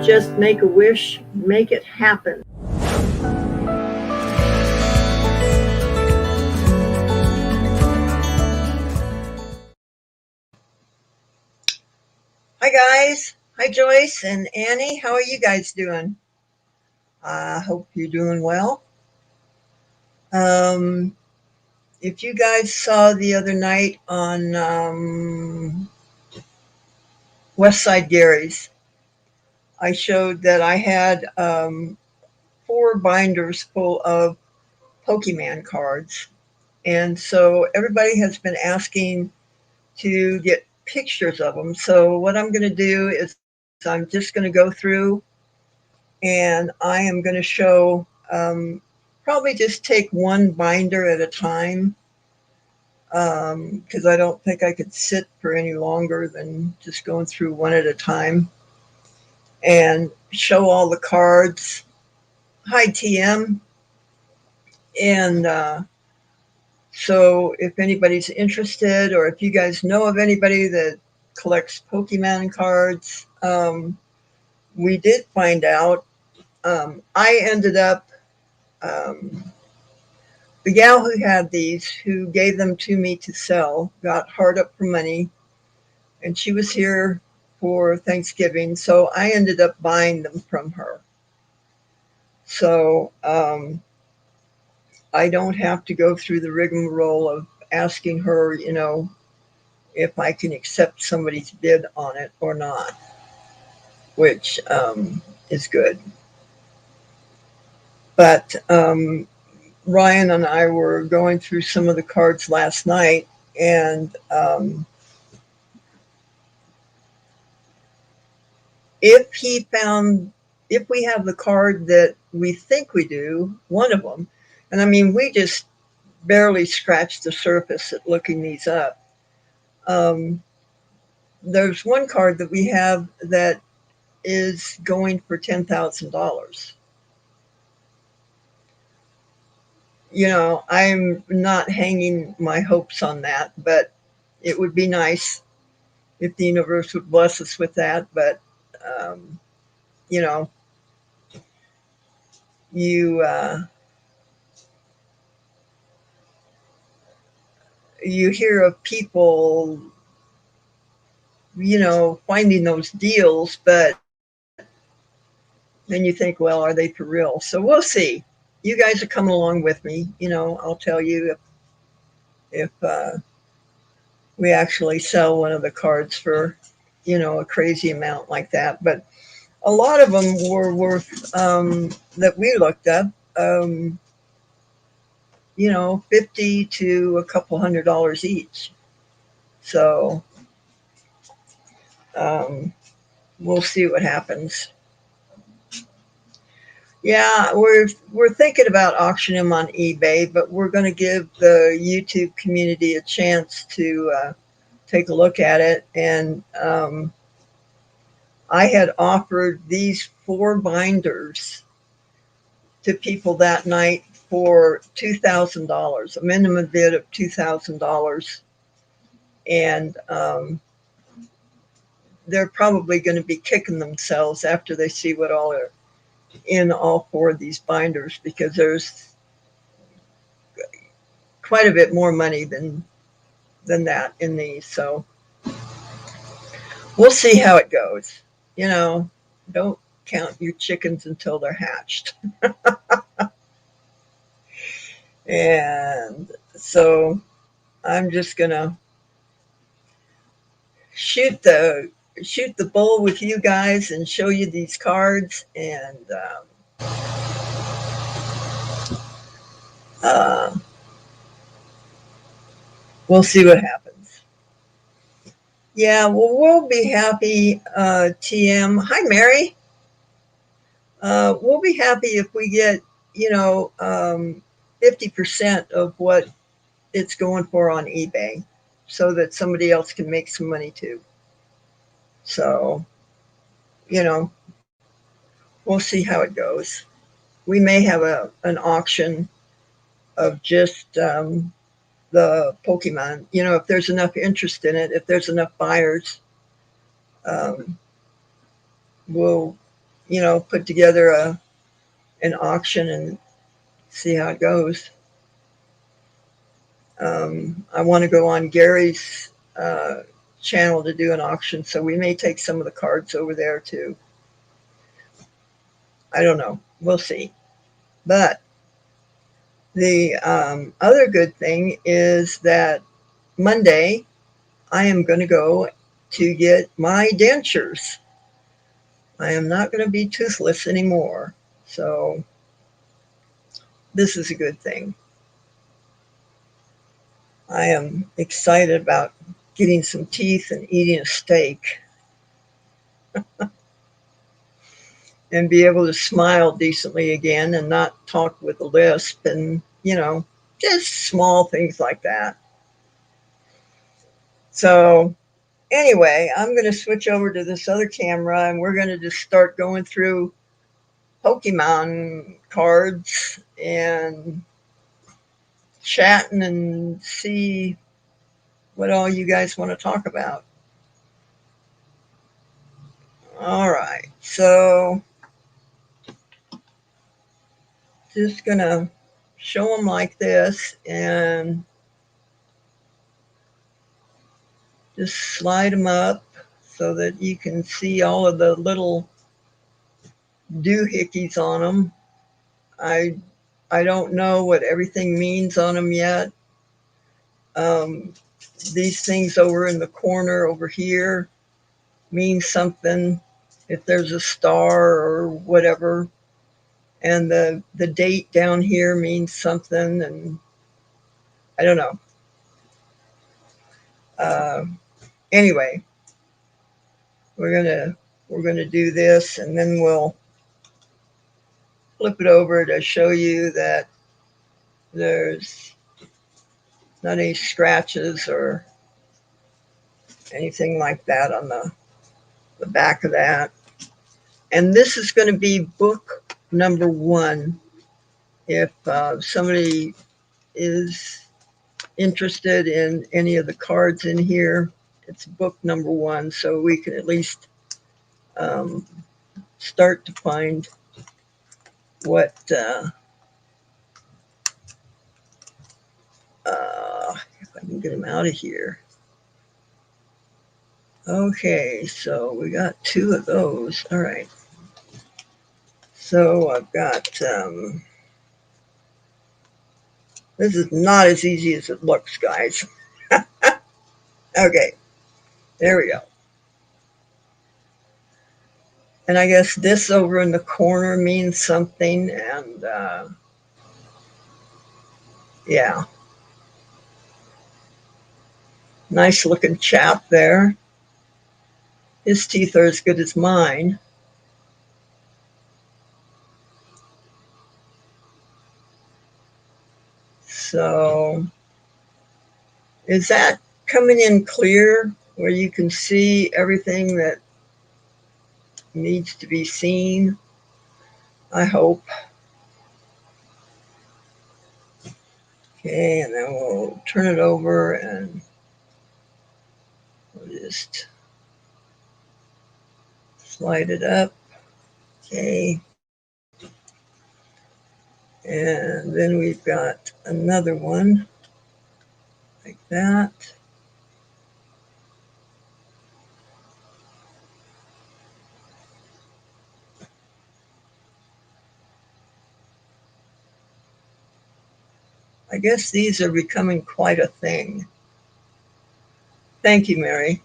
just make a wish, make it happen. Hi guys, hi Joyce and Annie. How are you guys doing? I hope you're doing well. If you guys saw the other night on West Side Gary's, I showed that I had 4 binders full of Pokemon cards. And so everybody has been asking to get pictures of them. So what I'm going to do is I'm just going to go through and I am going to show, probably just take one binder at a time, because I don't think I could sit for any longer than just going through one at a time and show all the cards. Hi, TM. And so if anybody's interested, or if you guys know of anybody that collects Pokemon cards, we did find out. I ended up, the gal who had these, who gave them to me to sell, got hard up for money, and she was here for Thanksgiving, so I ended up buying them from her. So I don't have to go through the rigmarole of asking her, if I can accept somebody's bid on it or not, which is good. But Ryan and I were going through some of the cards last night, and if we have the card that we think we do, one of them, and I mean, we just barely scratched the surface at looking these up. There's one card that we have that is going for $10,000. I'm not hanging my hopes on that, but it would be nice if the universe would bless us with that. But, you hear of people, finding those deals, but then you think, well, are they for real? So we'll see. You guys are coming along with me. I'll tell you if we actually sell one of the cards for, a crazy amount like that. But a lot of them were worth, that we looked up, 50 to a couple $100 each. So we'll see what happens. Yeah, we're thinking about auctioning them on eBay, but we're going to give the YouTube community a chance to take a look at it. And I had offered these 4 binders to people that night for $2,000, a minimum bid of $2,000. And they're probably going to be kicking themselves after they see what all are in all 4 of these binders, because there's quite a bit more money than that in these. So we'll see how it goes. Don't count your chickens until they're hatched. And so I'm just gonna shoot the bull with you guys and show you these cards, and we'll see what happens. Yeah, well, we'll be happy, TM. Hi, Mary. We'll be happy if we get, 50% of what it's going for on eBay, so that somebody else can make some money too. So, we'll see how it goes. We may have an auction of just the Pokemon, if there's enough interest in it, if there's enough buyers, we'll put together an auction and see how it goes. I want to go on Gary's channel to do an auction, so we may take some of the cards over there too. I don't know. We'll see. But the other good thing is that Monday I am going to go to get my dentures. I am not going to be toothless anymore. So this is a good thing. I am excited about getting some teeth and eating a steak and be able to smile decently again and not talk with a lisp and, just small things like that. So anyway, I'm going to switch over to this other camera and we're going to just start going through Pokemon cards and chatting and see what all you guys want to talk about. All right, so just going to show them like this and just slide them up so that you can see all of the little doohickeys on them. I don't know what everything means on them yet. Um, these things over in the corner over here mean something. If there's a star or whatever, and the date down here means something, and I don't know. Uh, anyway, we're gonna do this, and then we'll flip it over to show you that there's not any scratches or anything like that on the back of that. And this is going to be book number 1. If somebody is interested in any of the cards in here, it's book number 1, so we can at least um, start to find what if I can get them out of here. Okay, so we got 2 of those. All right. So I've got, this is not as easy as it looks, guys. Okay, there we go. And I guess this over in the corner means something, and yeah. Nice looking chap there. His teeth are as good as mine. So, is that coming in clear where you can see everything that needs to be seen? I hope. Okay, and then we'll turn it over and we'll just slide it up. Okay. And then we've got another one like that. I guess these are becoming quite a thing. Thank you, Mary.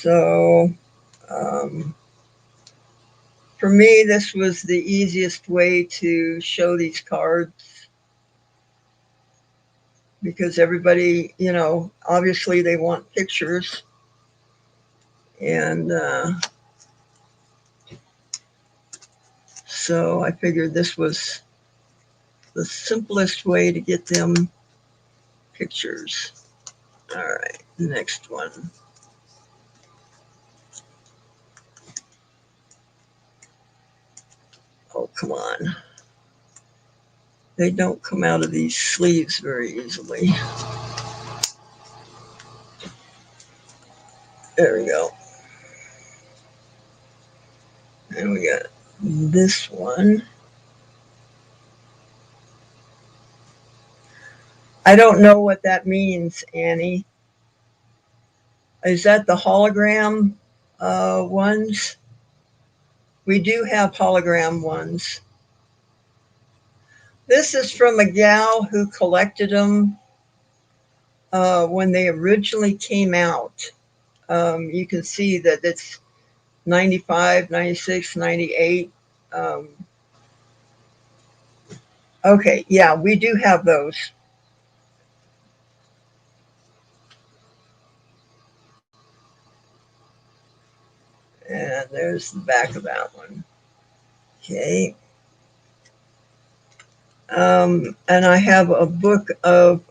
So, for me, this was the easiest way to show these cards because everybody, obviously they want pictures. And so I figured this was the simplest way to get them pictures. All right, next one. Oh, come on. They don't come out of these sleeves very easily. There we go. And we got this one. I don't know what that means, Annie. Is that the hologram ones? We do have hologram ones. This is from a gal who collected them when they originally came out. You can see that it's 95, 96, 98. Um, okay, yeah, we do have those. And there's the back of that one. Okay. And I have a book of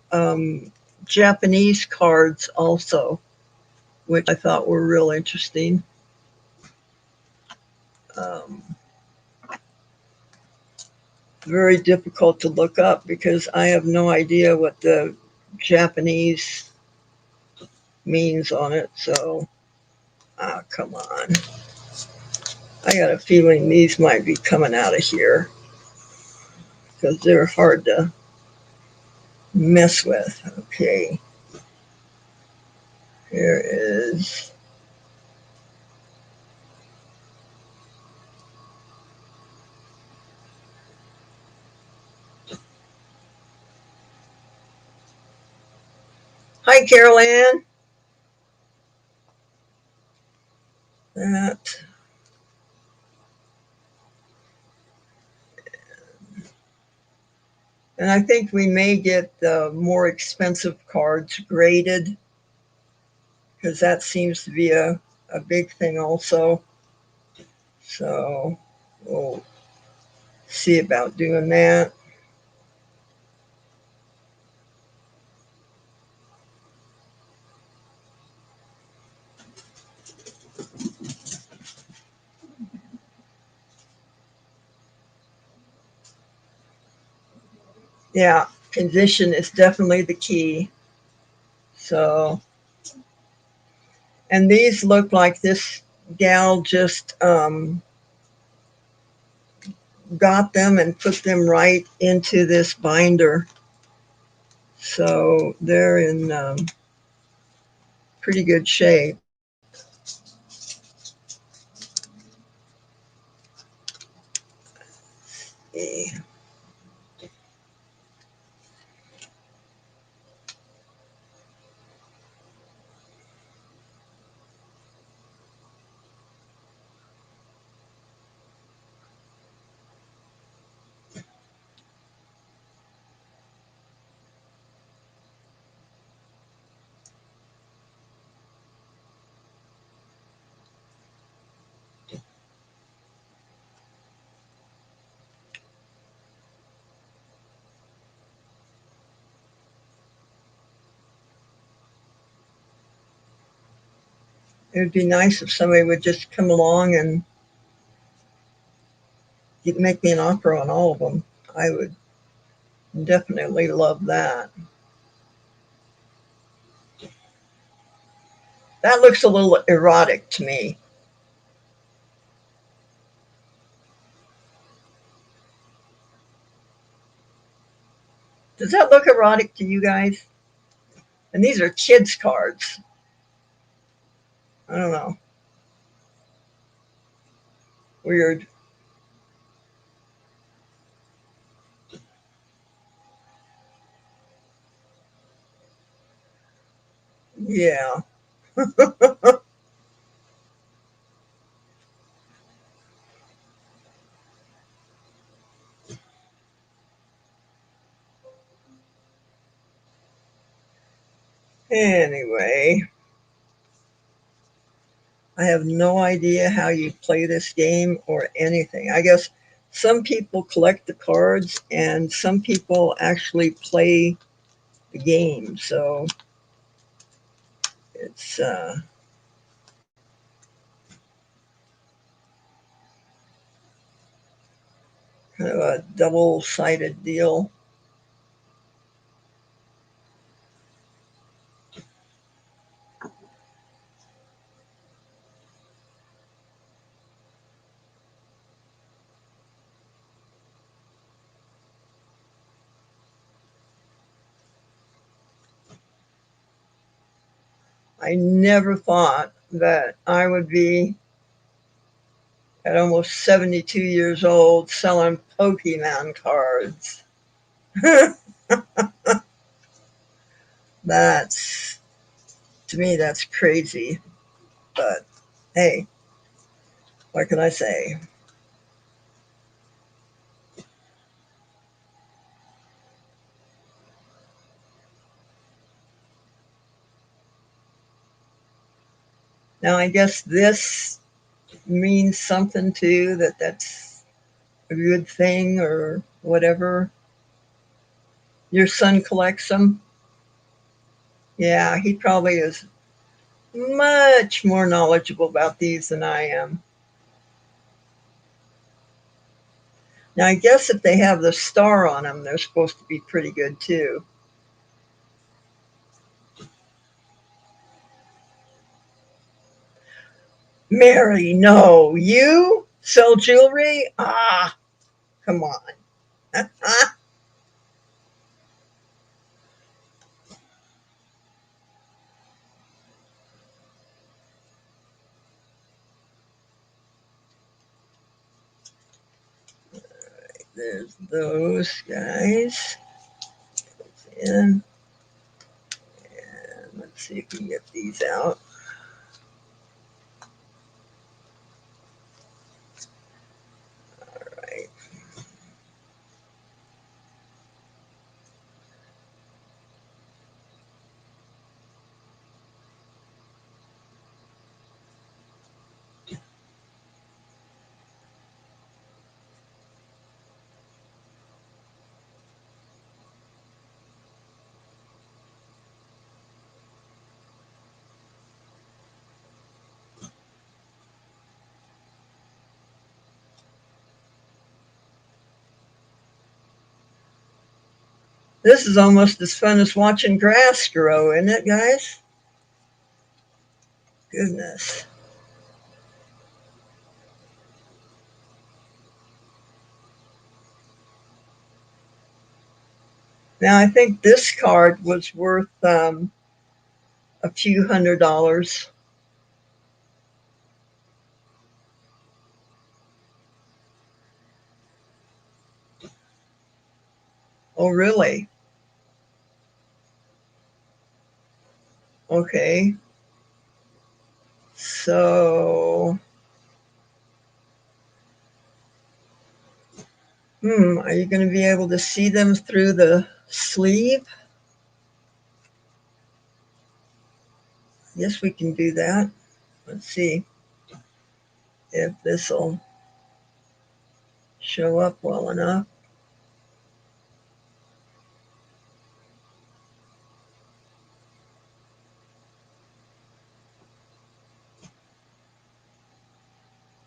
Japanese cards also, which I thought were real interesting. Um, Very difficult to look up because I have no idea what the Japanese means on it. So, come on. I got a feeling these might be coming out of here because they're hard to mess with. Okay. Here is. Hi, Carol Ann. That. And I think we may get the more expensive cards graded because that seems to be a big thing also. So we'll see about doing that. Yeah, condition is definitely the key. So, and these look like this gal just got them and put them right into this binder. So they're in pretty good shape. It would be nice if somebody would just come along and make me an offer on all of them. I would definitely love that. That looks a little erotic to me. Does that look erotic to you guys? And these are kids' cards. I don't know. Weird. Yeah. Anyway, I have no idea how you play this game or anything. I guess some people collect the cards and some people actually play the game. So it's kind of a double sided deal. I never thought that I would be at almost 72 years old selling Pokemon cards. That's, to me, that's crazy. But hey, what can I say? Now, I guess this means something too, that that's a good thing or whatever. Your son collects them. Yeah, he probably is much more knowledgeable about these than I am. Now, I guess if they have the star on them, they're supposed to be pretty good too. Mary, no, you sell jewelry? Ah, come on. There's those guys. And let's see if we can get these out. Right. This is almost as fun as watching grass grow, isn't it, guys? Goodness. Now, I think this card was worth a few $100s. Oh, really? Okay. So, are you going to be able to see them through the sleeve? Yes, we can do that. Let's see if this will show up well enough.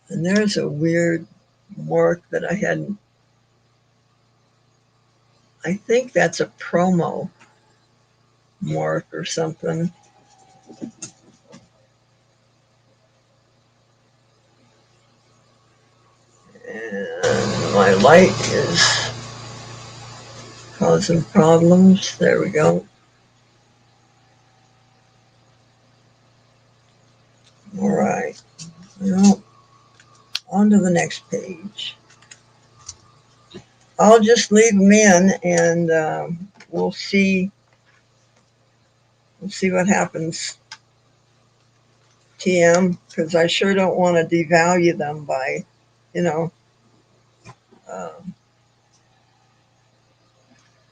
And there's a weird mark that I hadn't. I think that's a promo mark or something. And my light is causing problems. There we go. All right. Well, on to the next page. I'll just leave them in, and we'll see. We'll see what happens. TM, because I sure don't want to devalue them by, you know, um,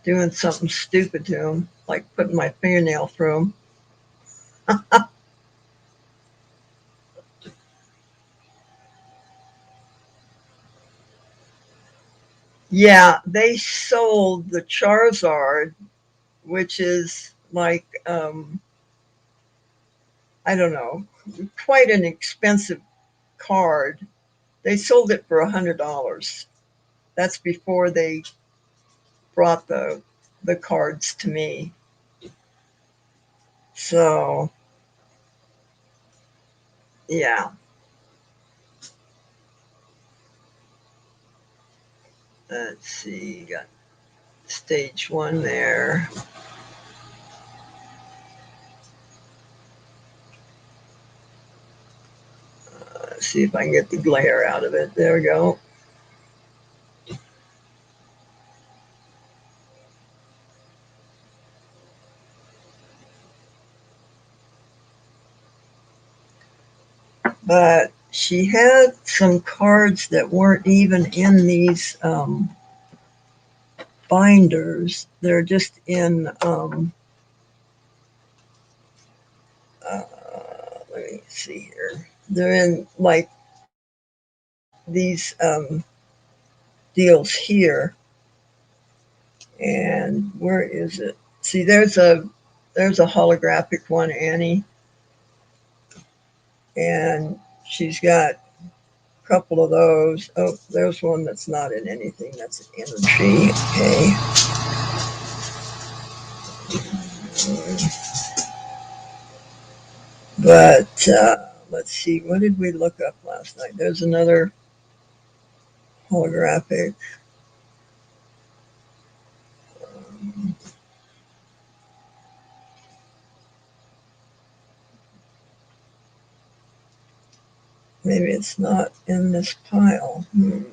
doing something stupid to them, like putting my fingernail through them. Yeah, they sold the Charizard, which is like, I don't know, quite an expensive card. They sold it for $100. That's before they brought the cards to me. So yeah, let's see. Got stage 1 there. Let's see if I can get the glare out of it. There we go. But she had some cards that weren't even in these binders. They're just in, uh, let me see here. They're in like these deals here. And where is it? See, there's a holographic one, Annie, and she's got a couple of those. Oh, there's one that's not in anything. That's an energy. Okay. But let's see. What did we look up last night? There's another holographic. Maybe it's not in this pile. I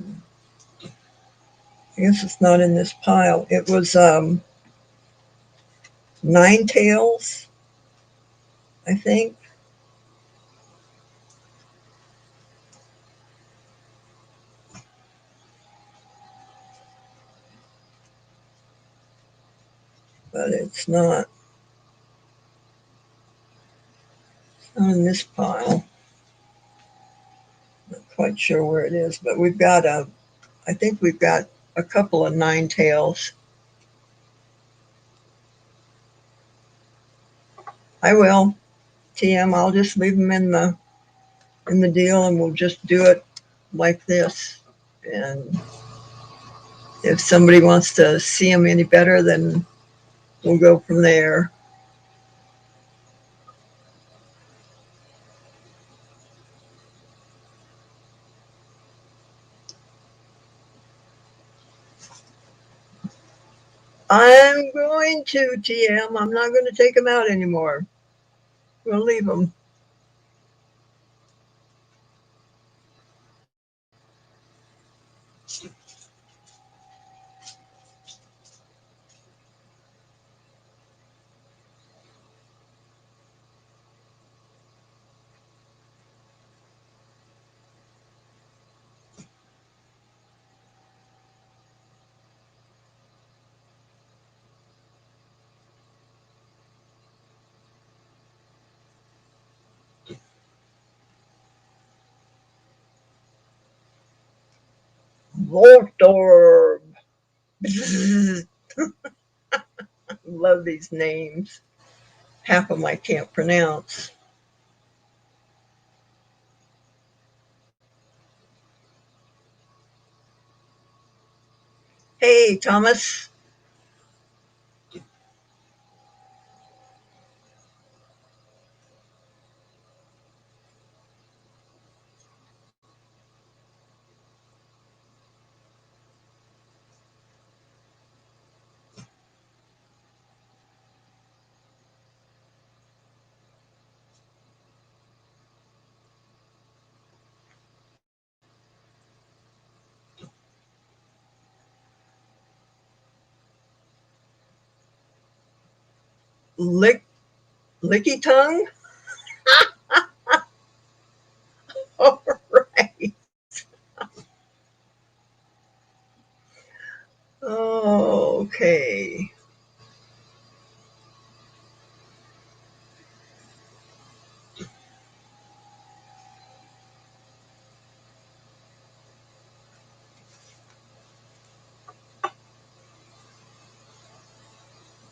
guess it's not in this pile. It was Nine Tails, I think. But it's not in this pile. Not quite sure where it is, but I think we've got a couple of Nine Tails. I will, TM. I'll just leave them in the deal, and we'll just do it like this. And if somebody wants to see them any better, then we'll go from there. I'm going to, TM. I'm not going to take them out anymore. We'll leave them. Voltorb. Love these names. Half of them I can't pronounce. Hey, Thomas. Licky tongue? All right. Okay.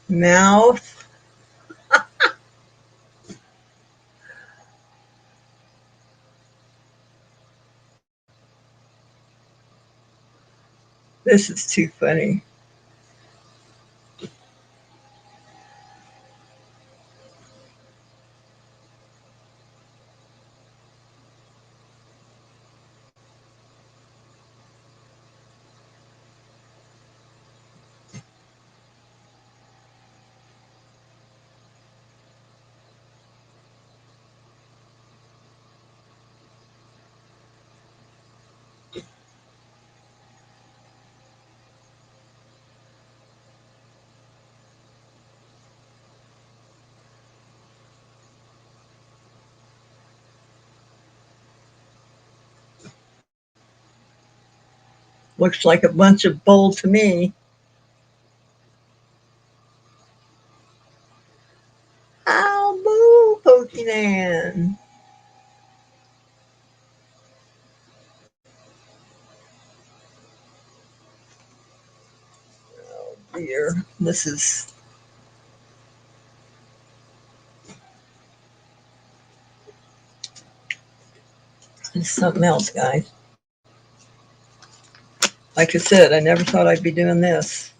Mouth. This is too funny. Looks like a bunch of bull to me. Ow, boo, Pokemon. Dear, this is something else, guys. Like I said, I never thought I'd be doing this.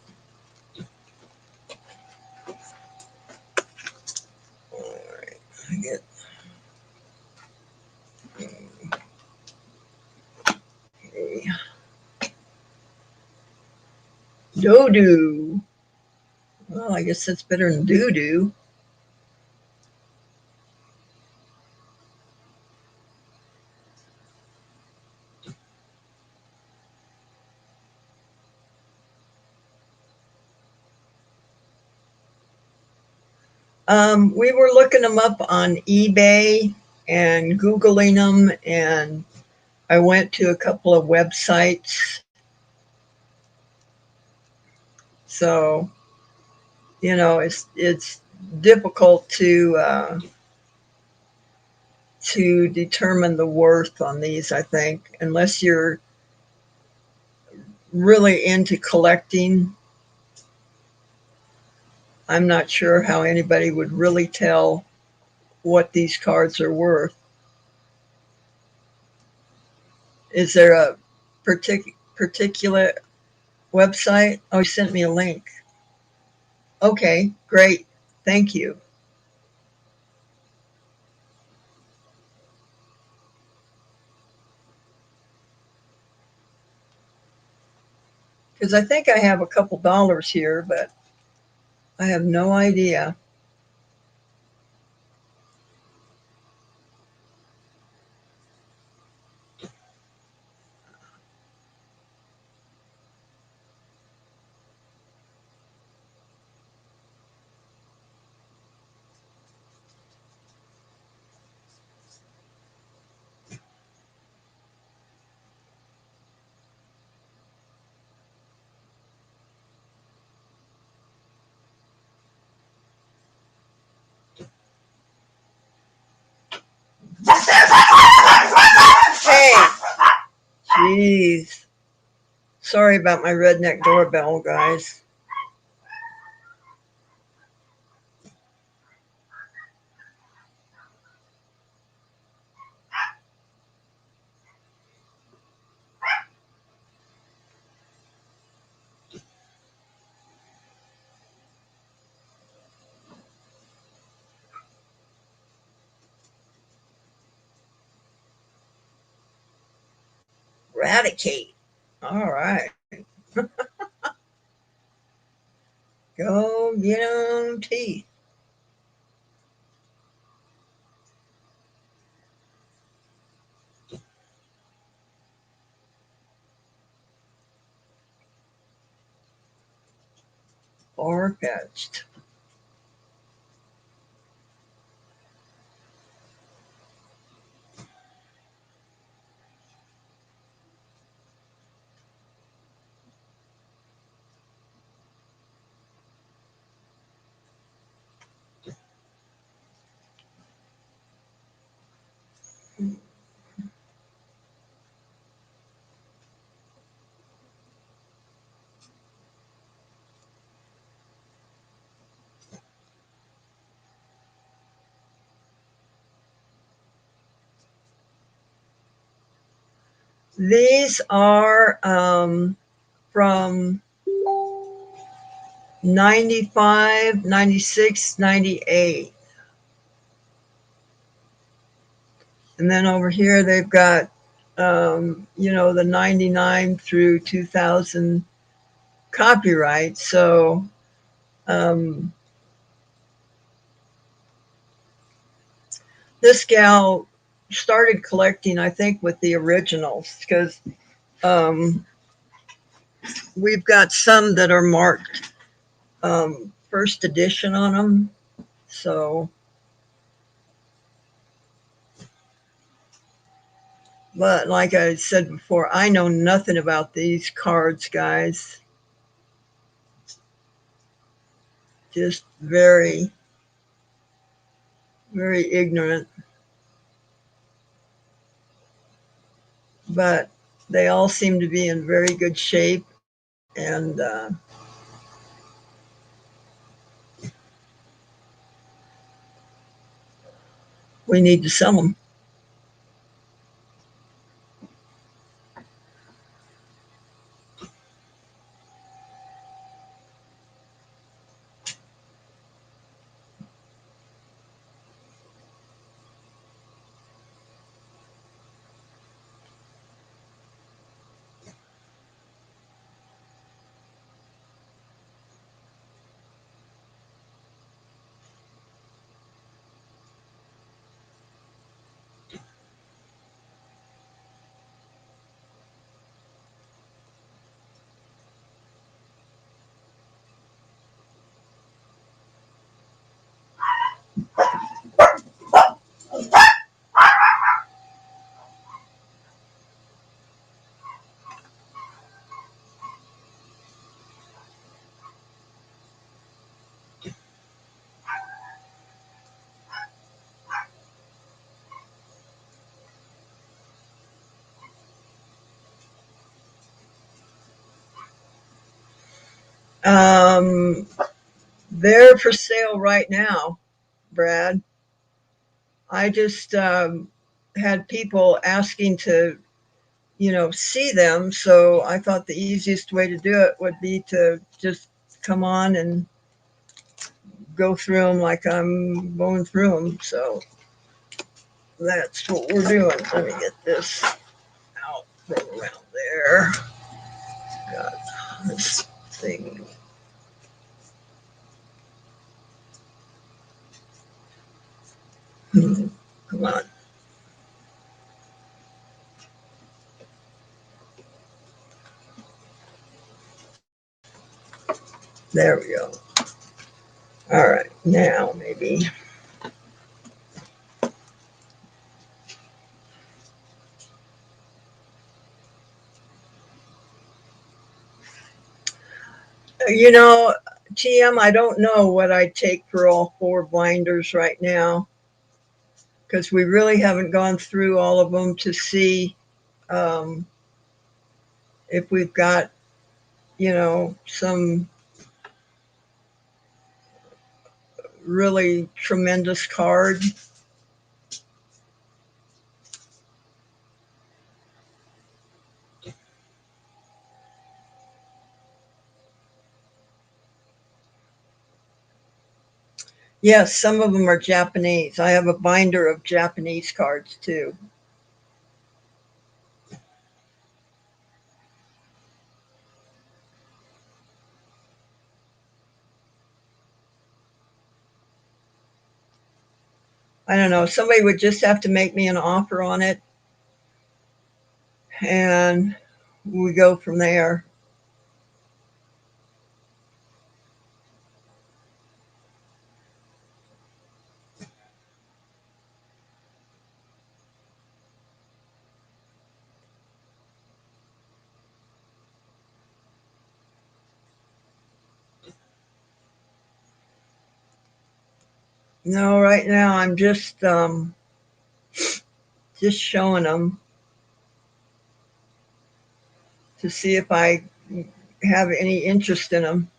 All right, I get a Dodo. Well, I guess that's better than doo doo. We were looking them up on eBay and Googling them, and I went to a couple of websites. So, it's difficult to determine the worth on these, I think, unless you're really into collecting. I'm not sure how anybody would really tell what these cards are worth. Is there a particular website? Oh, you sent me a link. Okay, great. Thank you. Because I think I have a couple dollars here, but I have no idea. Hey, jeez. Sorry about my redneck doorbell, guys. Eradicate. All right. Go get 'em teeth. Far fetched. These are from 95, 96, 98. And then over here they've got, the 99 through 2000 copyright. So um, this gal started collecting, I think, with the originals because um, we've got some that are marked first edition on them. So But like I said before, I know nothing about these cards, guys. Just very, very ignorant. But they all seem to be in very good shape, and we need to sell them. Um, they're for sale right now, Brad. I just had people asking to, see them. So I thought the easiest way to do it would be to just come on and go through them like I'm going through them. So that's what we're doing. Let me get this out from around there. Got this thing. Come on. There we go. All right. Now maybe. You know, TM, I don't know what I take for all four binders right now because we really haven't gone through all of them to see um, if we've got, some really tremendous card. Yes, some of them are Japanese. I have a binder of Japanese cards too. I don't know. Somebody would just have to make me an offer on it, and we go from there. No, right now I'm just showing them to see if I have any interest in them.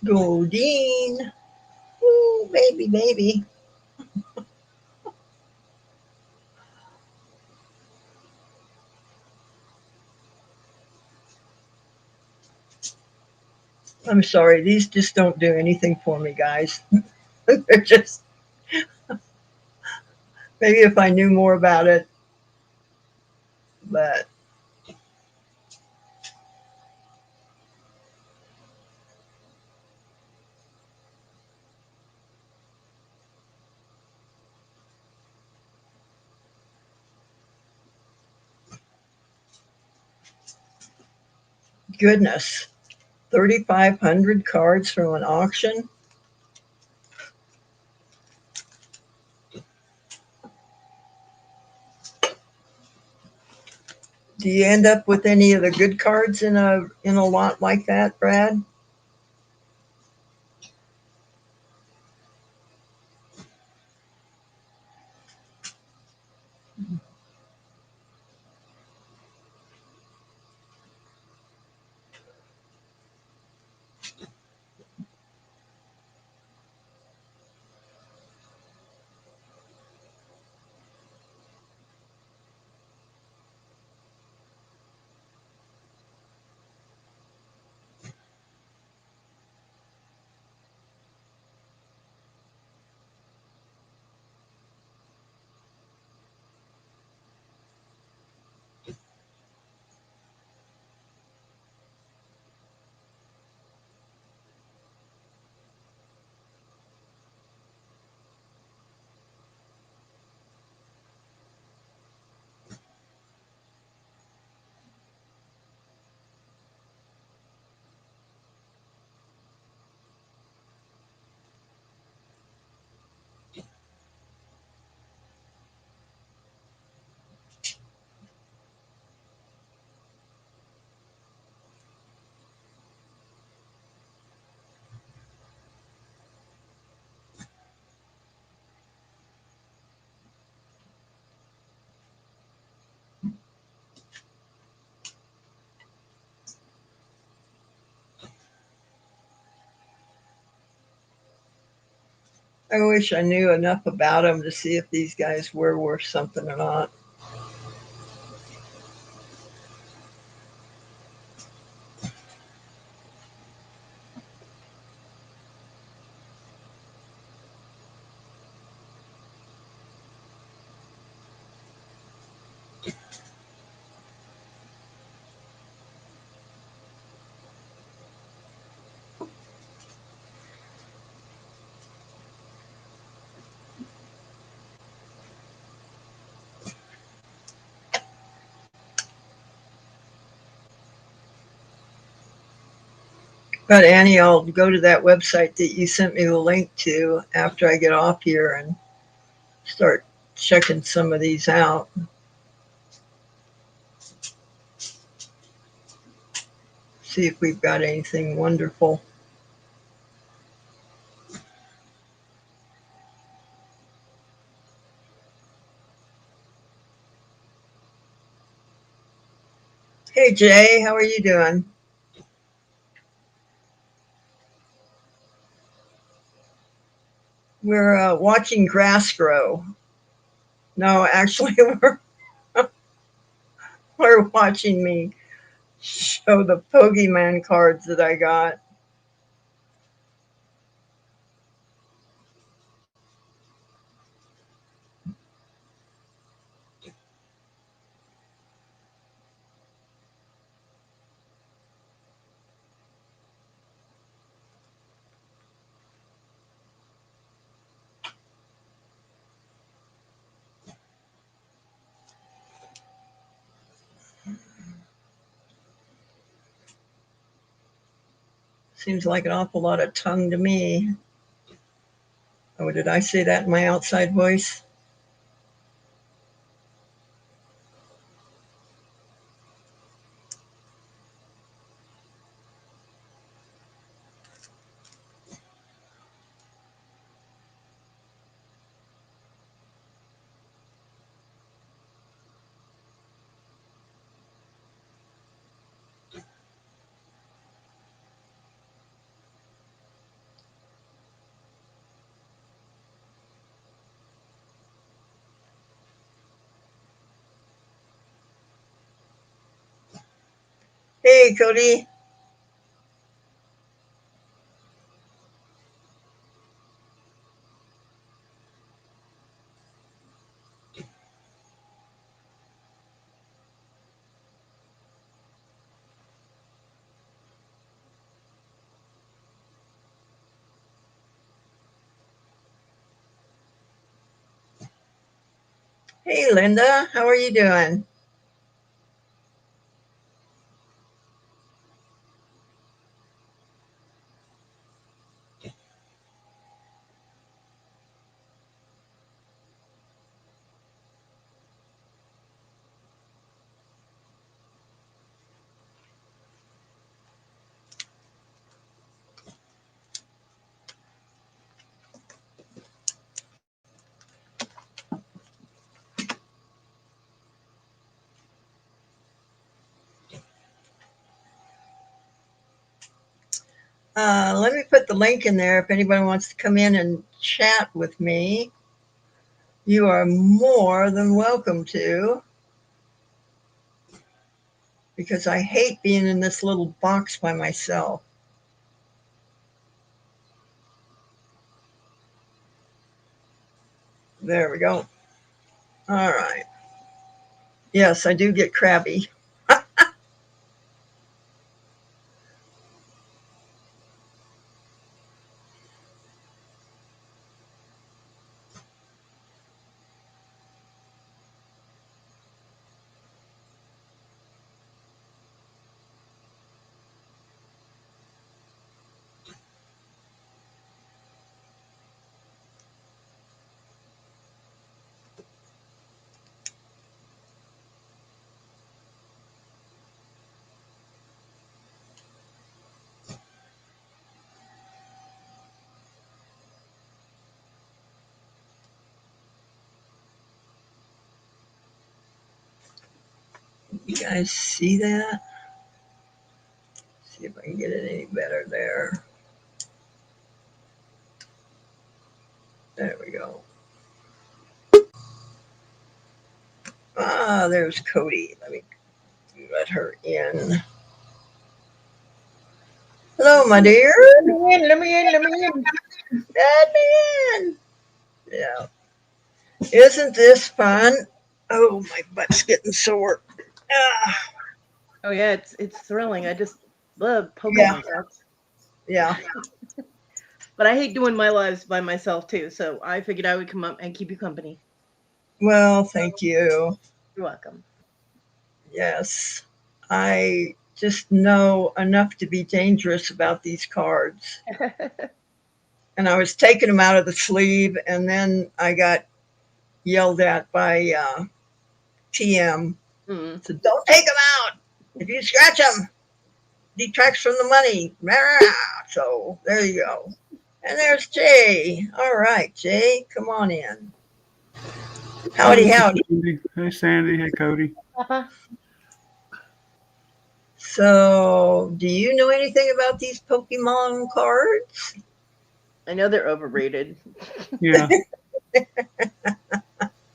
Goldine. Ooh, baby, baby. I'm sorry, these just don't do anything for me, guys. They're just, maybe if I knew more about it, but goodness, 3,500 cards from an auction. Do you end up with any of the good cards in a lot like that, Brad? I wish I knew enough about them to see if these guys were worth something or not. But Annie, I'll go to that website that you sent me the link to after I get off here and start checking some of these out. See if we've got anything wonderful. Hey Jay, how are you doing? We're watching grass grow. No, actually, we're watching me show the Pokemon cards that I got. Seems like an awful lot of tongue to me. Oh, did I say that in my outside voice? Hey, Cody. Hey, Linda. How are you doing? Let me put the link in there if anybody wants to come in and chat with me. You are more than welcome to, because I hate being in this little box by myself. There we go. All right. Yes, I do get crabby. You guys see that? See if I can get it any better there. There we go. Ah, there's Cody. Let me let her in. Hello, my dear. Let me in, let me in, let me in. Let me in. Yeah. Isn't this fun? Oh, my butt's getting sore. Ah, Oh yeah, it's thrilling. I just love yeah, Pokemon cards. yeah. But I hate doing my lives by myself too, so I figured I would come up and keep you company. Well, thank you. You're welcome. Yes. I just know enough to be dangerous about these cards. And I was taking them out of the sleeve, and then I got yelled at by TM. Mm. So don't take them out. If you scratch them, detracts from the money. So there you go. And there's Jay. All right, Jay, come on in. Hey, Howdy, howdy. Sandy. Hey, Sandy. Hey, Cody. Papa? So, do you know anything about these Pokemon cards? I know they're overrated. Yeah,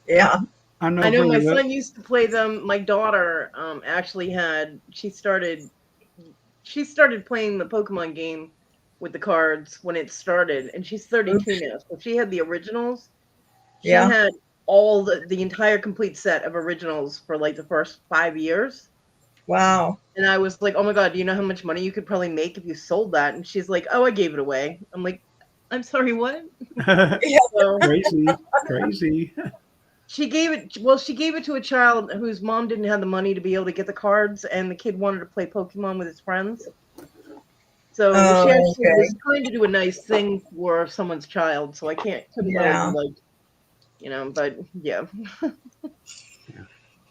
Yeah. I I know know very my little. son used to play them. My daughter actually had she started playing the Pokemon game with the cards when it started, and she's 32 Oops. now. So she had the originals. She Yeah. had all the entire complete set of originals for like the first 5 years. Wow. And I was like, "Oh my god, do you know how much money you could probably make if you sold that?" And she's like, "Oh, I gave it away." I'm like, "I'm sorry, what?" Yeah. So Crazy, crazy. she gave it to a child whose mom didn't have the money to be able to get the cards, and the kid wanted to play Pokemon with his friends. So she Oh, actually was okay. trying to do a nice thing for someone's child. So I couldn't really be Yeah. like, but yeah. Yeah.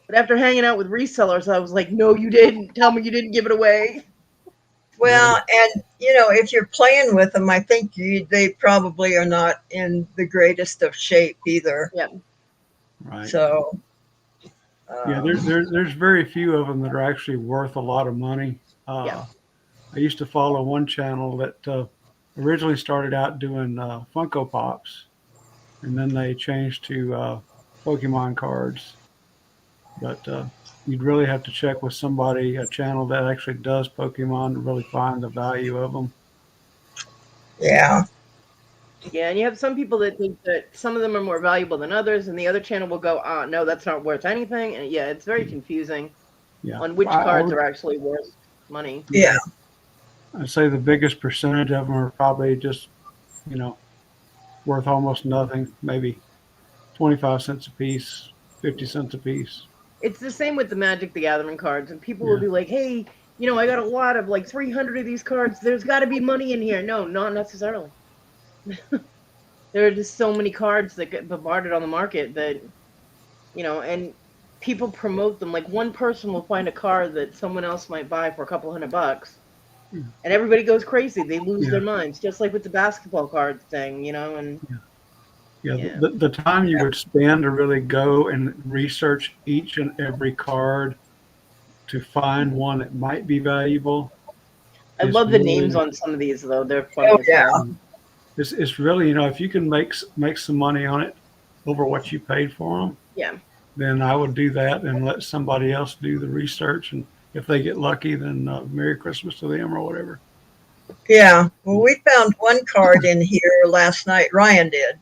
But after hanging out with resellers, I was like, "No, you didn't. Tell me you didn't give it away." Well, and if you're playing with them, I think they probably are not in the greatest of shape either. Yeah, Right. So, Yeah, um, there's very few of them that are actually worth a lot of money. yeah. I used to follow one channel that originally started out doing Funko Pops, and then they changed to Pokemon cards. But you'd really have to check with somebody, a channel that actually does Pokemon, to really find the value of them. Yeah. Yeah, and you have some people that think that some of them are more valuable than others, and the other channel will go, no, that's not worth anything. And yeah, it's very confusing Yeah, on which I cards would. are actually worth money. Yeah. I'd say the biggest percentage of them are probably just, you know, worth almost nothing. Maybe 25 cents a piece, 50 cents a piece. It's the same with the Magic the Gathering cards, and people will Yeah, be like, hey, I got a lot of like 300 of these cards. There's got to be money in here. No, not necessarily. There are just so many cards that get bombarded on the market that, and people promote them. Like one person will find a card that someone else might buy for a couple $100, and everybody goes crazy. They lose yeah, their minds, just like with the basketball cards thing, and yeah. Yeah, yeah. the time you would spend to really go and research each and every card to find one that might be valuable I is love the names really, on some of these though. They're Oh funny as yeah. hell. it's really, if you can make some money on it over what you paid for them, Yeah. then I would do that and let somebody else do the research. And if they get lucky, then Merry Christmas to them or whatever. Yeah. Well, we found one card in here last night. Ryan did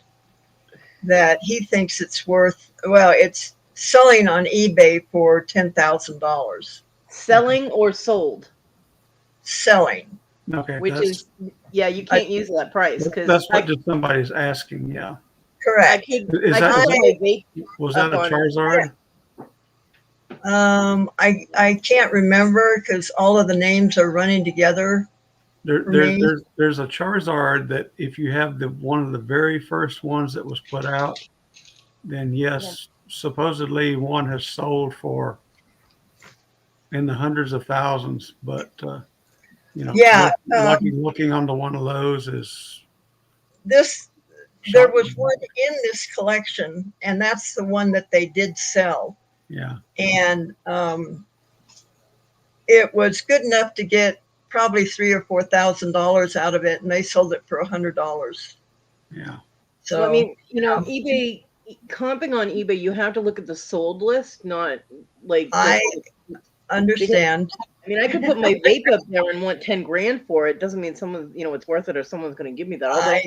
that he thinks it's worth. Well, it's selling on eBay for $10,000. Okay, Selling or sold, Selling. okay, which is, yeah, you I, can't use that price because that's what just somebody's asking. Yeah, I correct. could is I that could is put that my vape was that up a on. Charizard? I can't remember because all of the names are running together There, for there's me. there's there's a Charizard that if you have the one of the very first ones that was put out, then Yeah. yes, supposedly one has sold for in the hundreds of thousands. But Yeah. looking onto one of those is This there was shocking. one in this collection, and that's the one that they did sell, Yeah, and it was good enough to get probably $3,000 or $4,000 out of it, and they sold it for $100. yeah, Well, I So mean, eBay, comping on eBay, you have to look at the sold list, not like I just because understand. I mean, I could put my vape up there and want 10 grand for it. Doesn't mean someone, it's worth it or someone's going to give me that. Although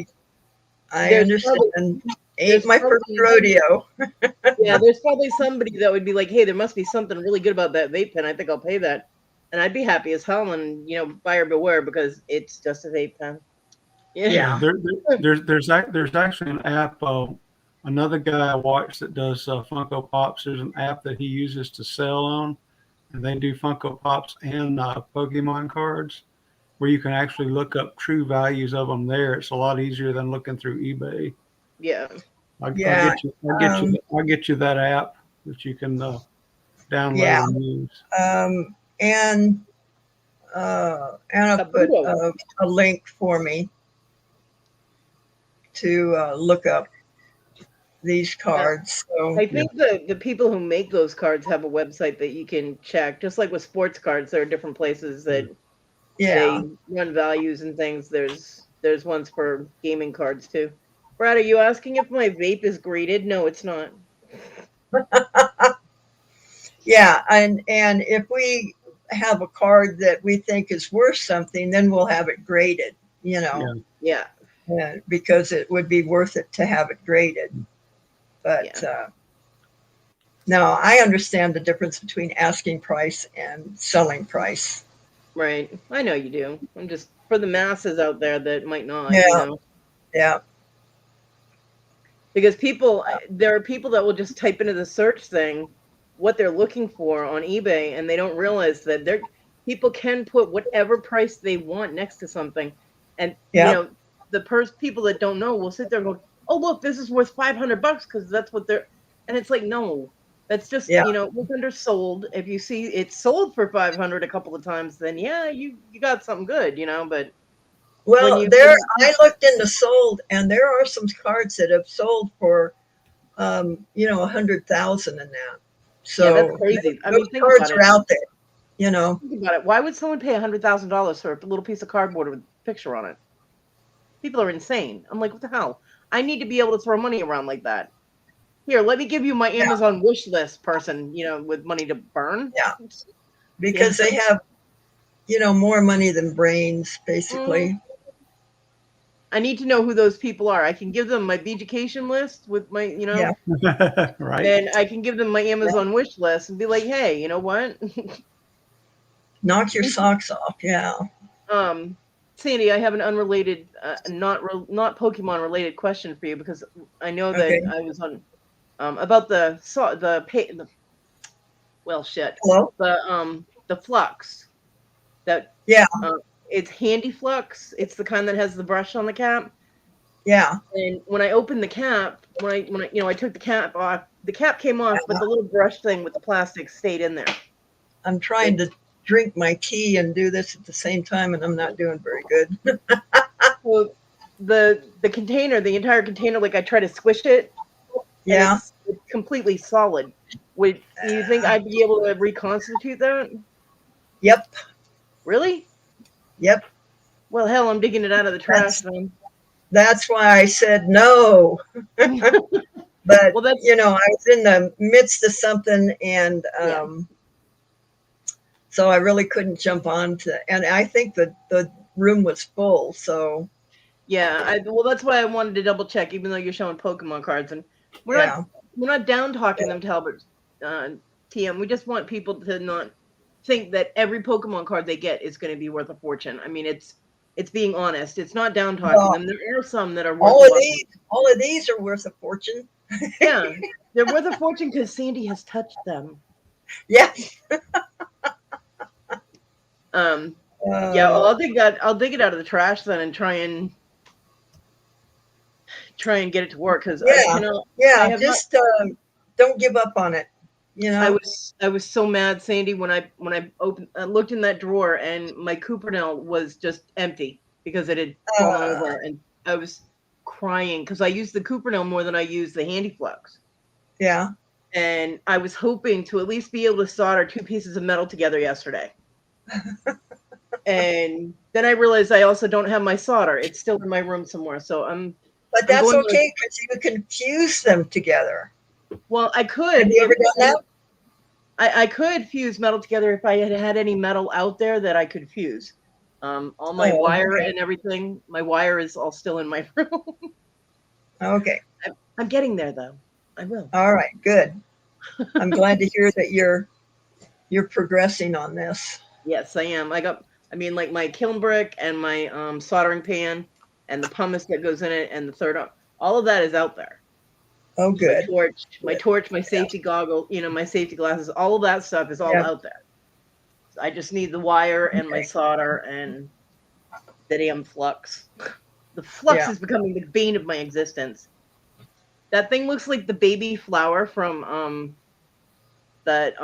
I there's probably understand. Ain't there's my first probably rodeo. yeah, there's probably somebody that would be like, hey, there must be something really good about that vape pen. I think I'll pay that, and I'd be happy as hell. And buyer beware because it's just a vape pen. Yeah. yeah. Yeah. There's actually an app. Another guy I watch that does Funko Pops. There's an app that he uses to sell on, and they do Funko Pops and Pokemon cards, where you can actually look up true values of them there. It's a lot easier than looking through eBay. Yeah. I'll Yeah. Um, get you that app that you can yeah. download and use. And Anna put Kabuto. a link for me to look up these Yeah. cards. So I Yeah, think the people who make those cards have a website that you can check. Just like with sports cards, there are different places that yeah. they run values and things. There's ones for gaming cards too. Brad, are you asking if my vape is graded? No, it's not. Yeah, and if we have a card that we think is worth something, then we'll have it graded, yeah, Yeah, because it would be worth it to have it graded. yeah, But no, I understand the difference between asking price and selling price. right. I know you do. I'm just for the masses out there that might not, Yeah, yeah, because there are people that will just type into the search thing what they're looking for on eBay, and they don't realize that people can put whatever price they want next to something, and yeah, the people that don't know will sit there and go, "Oh, look, this is worth $500 because that's what they're," and it's like, no, that's just yeah. look under sold. If you see it's sold for 500 a couple of times, then yeah, you got something good, but when Well, you there I looked into sold, and there are some cards that have sold for 100,000 in that. yeah, that's So crazy. I those mean, think cards about are it. out there. You know. Think about it. Why would someone pay $100,000 for a little piece of cardboard with a picture on it? People are insane. I'm like, what the hell? I need to be able to throw money around like that. Here, let me give you my Yeah. Amazon wish list person, with money to burn. Yeah. Yeah. Because they have, more money than brains, Mm, basically. I need to know who those people are. I can give them my Beducation list with my, Yeah. Right. and I can give them my Yeah. Amazon wish list and be like, hey, you know what? Knock your socks off. Yeah. um, Sandy, I have an unrelated, not Pokemon related question for you because I know that Okay. I was on about the well shit Hello? the flux that Yeah. uh, it's handy flux. It's the kind that has the brush on the cap. Yeah. And when I opened the cap, when I took the cap off, the cap came off, but the little brush thing with the plastic stayed in there. I'm trying It to drink my tea and do this at the same time, and I'm not doing very good. well, the container, the entire container, like I try to squish it, and Yeah. it's completely solid. Would you think I'd be able to reconstitute that? Yep. Really? Yep. Well, hell, I'm digging it out of the trash That's then. that's why I said no. But Well, that's I was in the midst of something, and yeah. so I really couldn't jump on to. And I think the room was full. So Yeah, well, that's why I wanted to double check, even though you're showing Pokemon cards, and we're not yeah. we're not down talking them, Talbot. TM. We just want people to not think that every Pokemon card they get is going to be worth a fortune. I mean, it's being honest. It's not down talking Well, them. There are some that are worth a lot of money. all of these are worth a fortune. Yeah, they're worth a fortune because Sandy has touched them. Yeah. Um, yeah, well, Uh, I'll dig it out of the trash then and try and get it to work because I yeah. cannot. I Yeah. have not. Just don't give up on it. You know. I was so mad, Sandy, when I looked in that drawer and my Coupernel was just empty because it had fallen Uh, over, and I was crying because I use the Coupernel more than I use the Handy Flux, yeah. and I was hoping to at least be able to solder two pieces of metal together yesterday. And then I realized I also don't have my solder; it's still in my room somewhere. So But I'm that's going to. okay because you can fuse them together. Well, I Have could you ever if done that? I could fuse metal together if I had any metal out there that I could fuse. All my Oh, wire okay. and everything, my wire is all still in my room. Okay. I'm getting there though. I will. All right. Good. I'm glad to hear that you're progressing on this. Yes, I am. I mean, like my kiln brick and my soldering pan and the pumice that goes in it and the all of that is out there. Oh, good. Good. My safety goggle, my safety glasses, all of that stuff is all Yeah. out there. So I just need the wire and my Okay. solder and the damn flux. The flux Yeah. is becoming the bane of my existence. That thing looks like the baby flower from that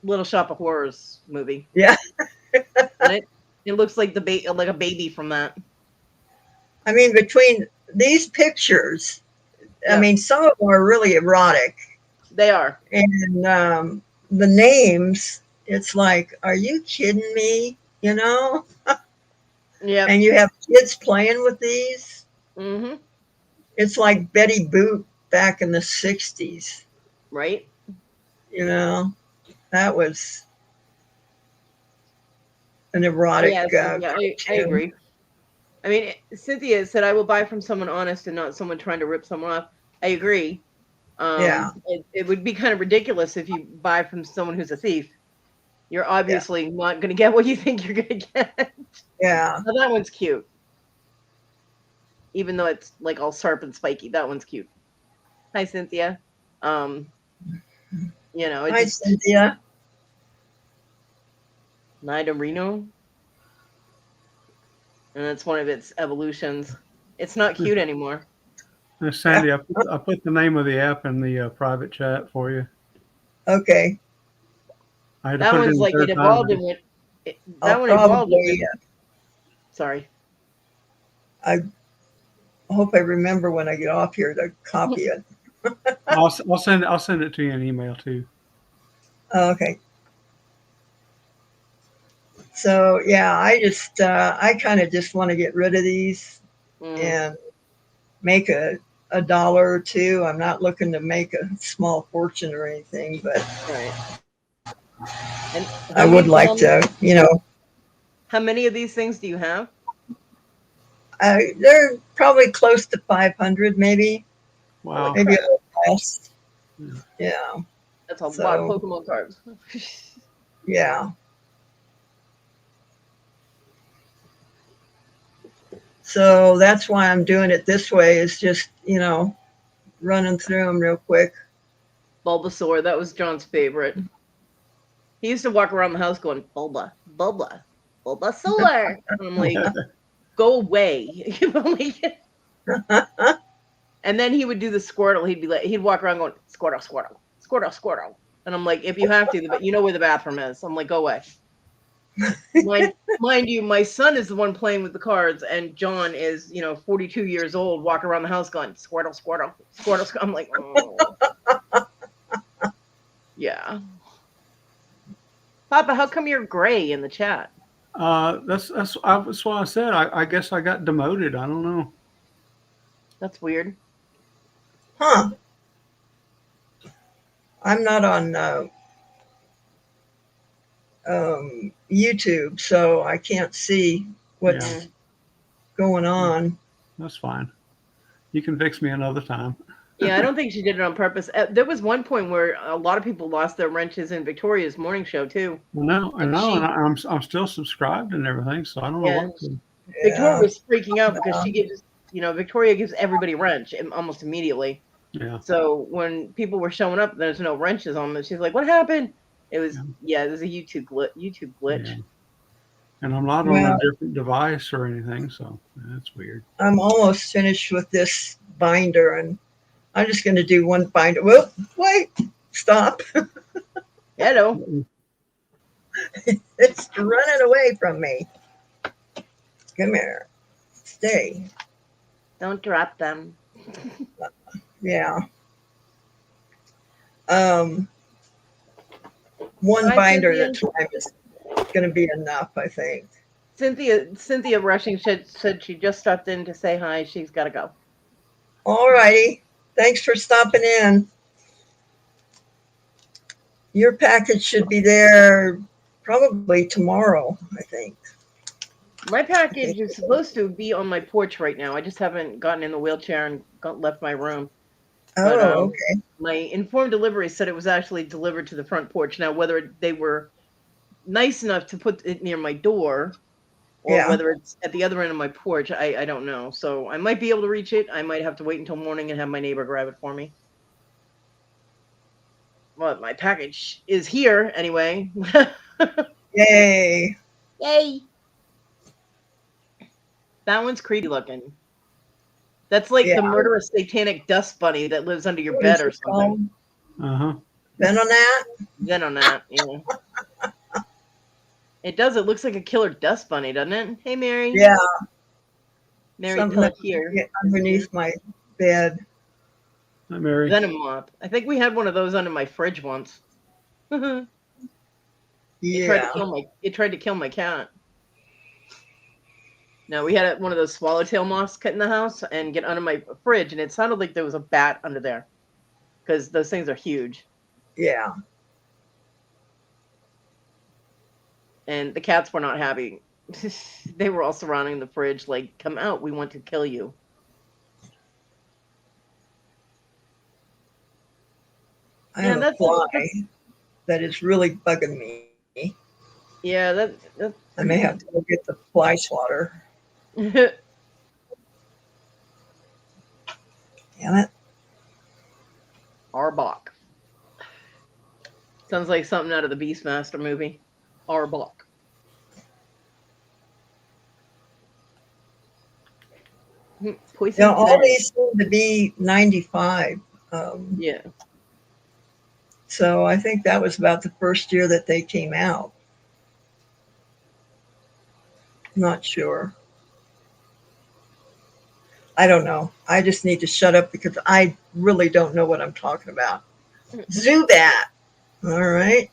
Little Shop of Horrors movie. Yeah. And it looks like like a baby from that. I mean, between these pictures, I Yeah, mean, some of them are really erotic, they are. and the names. It's like, are you kidding me? Yep. And you have kids playing with these. Mhm. It's like Betty Boot back in the '60s. Right? You know, that was an erotic Yes, yeah, I cartoon. agree. I mean, Cynthia said I will buy from someone honest and not someone trying to rip someone off. I agree. Yeah, It would be kind of ridiculous if you buy from someone who's a thief. You're yeah, obviously not going to get what you think you're going to get. yeah, Now that one's cute, even though it's like all sharp and spiky. That one's cute. Hi, Cynthia. Um, it Hi, just Cynthia. Nidomerino, and that's one of its evolutions. It's not cute anymore. Sandy, I put the name of the app in the private chat for you. Okay, I had to That put it in one's the like it third evolved time. and went. I'll That one evolved and probably. went. Sorry. I hope I remember when I get off here to copy it. I'll send it to you in email too. Okay. So yeah, I kind of just want to get rid of these Mm, and make a a dollar or two. I'm not looking to make a small fortune or anything, but Right. And I would like to, how many of these things do you have? they're probably close to 500, maybe, Holy Wow. maybe a crap. little less. Yeah. Yeah. That's a lot of So, Pokemon cards. yeah. So that's why I'm doing it this way is just, running through them real quick. Bulbasaur, that was John's favorite. He used to walk around the house going, Bulba, Bulba, Bulbasaur. And I'm like, go away. And then he would do the Squirtle. He'd walk around going, Squirtle, Squirtle, Squirtle, Squirtle. And I'm like, if you have to, but you know where the bathroom is. I'm like, go away. Mind you, my son is the one playing with the cards, and John is, 42 years old, walking around the house going, Squirtle, Squirtle, Squirtle, Squirtle. I'm like, oh. Yeah. Papa, how come you're gray in the chat? That's why I said I guess I got demoted. I don't know. That's weird. Huh. I'm not on YouTube, so I can't see Yeah, what's going on. that's fine. You can fix me another time. Yeah, I don't think she did it on purpose. There was one point where a lot of people lost their wrenches in Victoria's morning show too, Well, no, I and know, and I'm still subscribed and everything, so I don't know yeah, what to. Victoria Yeah. was freaking out because she gives, Victoria gives everybody a wrench almost immediately. Yeah, So when people were showing up, there's no wrenches on them. She's like, "What happened?" It was yeah, it was a YouTube glitch. yeah. And I'm not on a Well, different device or anything, so that's weird. I'm almost finished with this binder, and I'm just going to do one binder. Whoop, wait, stop. Hello. It's running away from me. Come here. Stay. Don't drop them. Yeah. Um, one Hi, binder at Cynthia. a time is going to be enough, I think. Cynthia Rushing said she just stopped in to say hi. She's got to go. All righty. Thanks for stopping in. Your package should be there probably tomorrow, I think. My package is supposed to be on my porch right now. I just haven't gotten in the wheelchair and left my room. But Oh, okay. my informed delivery said it was actually delivered to the front porch. Now, whether they were nice enough to put it near my door or Yeah. whether it's at the other end of my porch, I don't know. So I might be able to reach it. I might have to wait until morning and have my neighbor grab it for me. Well, my package is here anyway. Yay. Yay! That one's creepy looking. That's like Yeah. the murderous satanic dust bunny that lives under your What bed is or it something. called? Uh huh. Venonat? Then on that, yeah. It does. It looks like a killer dust bunny, doesn't it? Hey, Mary. Yeah. Mary Something that Pelletier. get underneath my bed. Hi, Mary. Venom moth. I think we had one of those under my fridge once. It tried to Yeah. kill my. It tried to kill my cat. No, we had one of those swallowtail moths cut in the house and get under my fridge, and it sounded like there was a bat under there because those things are huge. Yeah. And the cats were not happy. They were all surrounding the fridge, like, "Come out, we want to kill you." I Yeah, have a fly that is really bugging me. yeah, that's I may have to go get the fly swatter. Damn it. Arbok. Sounds like something out of the Beastmaster movie. Arbok. Poison Now, all pen. these seem to be 95. Yeah. So I think that was about the first year that they came out. Not sure. I don't know. I just need to shut up because I really don't know what I'm talking about. Zubat. All right.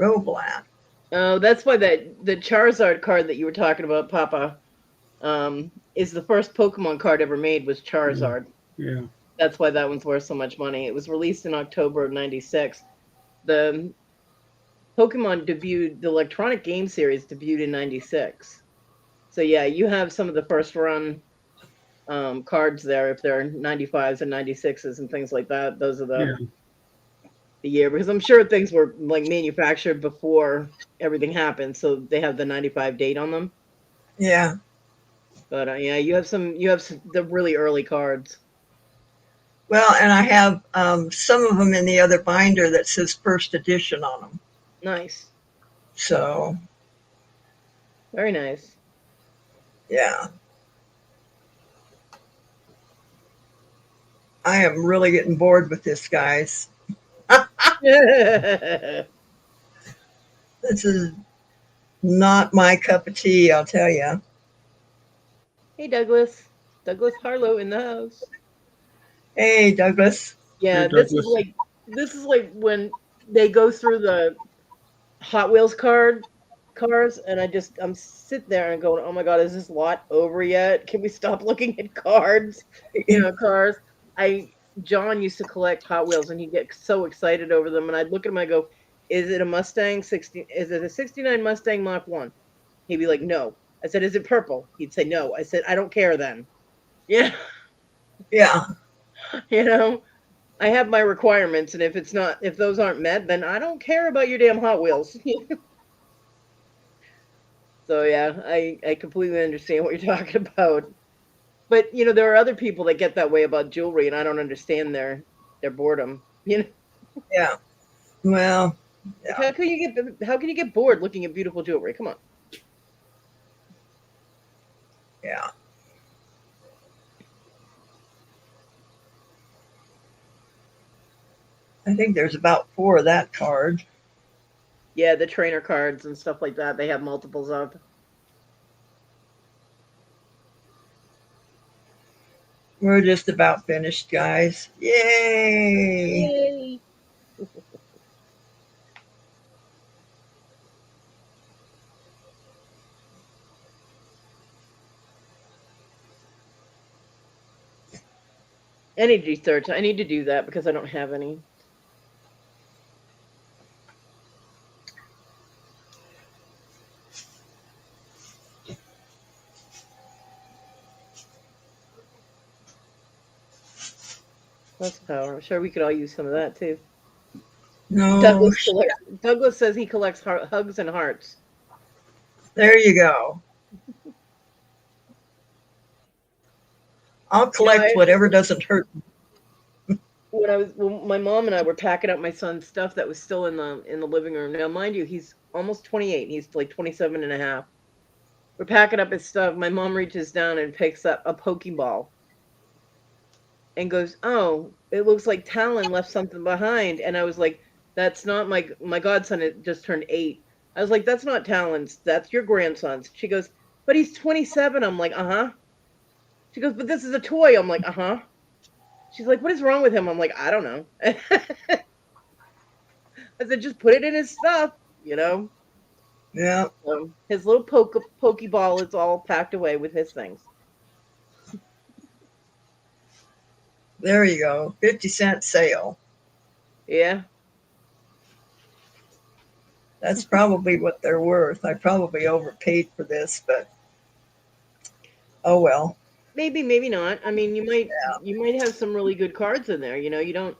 real black. Oh, that's why the Charizard card that you were talking about, Papa, is the first Pokemon card ever made was Yeah. Charizard. Yeah. That's why that one's worth so much money. It was released in October of '96. The Pokemon debuted, the electronic game series debuted in '96. So yeah, you have some of the first run cards there. If they're '95s and '96s and things like that, those are Yeah. the year, because I'm sure things were like manufactured before everything happened, so they have the '95 date on them. Yeah. But yeah, you have some, the really early cards. Well, and I have some of them in the other binder that says first edition on them. Nice, So, very nice. yeah. I am really getting bored with this, guys. Hey This is not my cup of tea, I'll tell you. Douglas, Douglas Harlow in the house. Hey, Douglas. Hey, Yeah, Douglas. this is like when they go through the Hot Wheels cars, and I'm sitting there and going, oh my god, is this lot over yet? Can we stop looking at cards? Cars. I John used to collect Hot Wheels, and he'd get so excited over them, and I'd look at him, and I go, is it a Mustang 60? Is it a '69 Mustang Mach 1? He'd be like, no. I said, is it purple? He'd say no. I said, I don't care then. Yeah, Yeah. you know. I have my requirements, and if those aren't met, then I don't care about your damn Hot Wheels. So yeah, I completely understand what you're talking about. But there are other people that get that way about jewelry, and I don't understand their boredom. Yeah. Well, Like yeah. how can you get bored looking at beautiful jewelry? Come on. Yeah. I think there's about four of that card. Yeah, the trainer cards and stuff like that. They have multiples of. We're just about finished, guys. Yay! Yay! Energy search. I need to do that because I don't have any. That's power. I'm sure we could all use some of that too. No, Douglas says he collects hugs and hearts. there you go. I'll collect I whatever doesn't hurt. when my mom and I were packing up my son's stuff that was still in the living room. Now, mind you, he's almost 28. He's like 27 and a half. We're packing up his stuff. My mom reaches down and picks up a Pokeball and goes, "Oh, it looks like Talon left something behind." And I was like, "That's not my godson. It just turned 8." I was like, "That's not Talon's. That's your grandson's." She goes, "But he's 27." I'm like, "Uh-huh." She goes, "But this is a toy." I'm like, "Uh-huh." She's like, "What is wrong with him?" I'm like, "I don't know." I said, "Just put it in his stuff." Yeah, So his little Pokeball is all packed away with his things. there you go. 50-cent sale. Yeah. That's probably what they're worth. I probably overpaid for this, but oh well. Maybe, maybe not. I mean, Yeah, you might have some really good cards in there. You don't know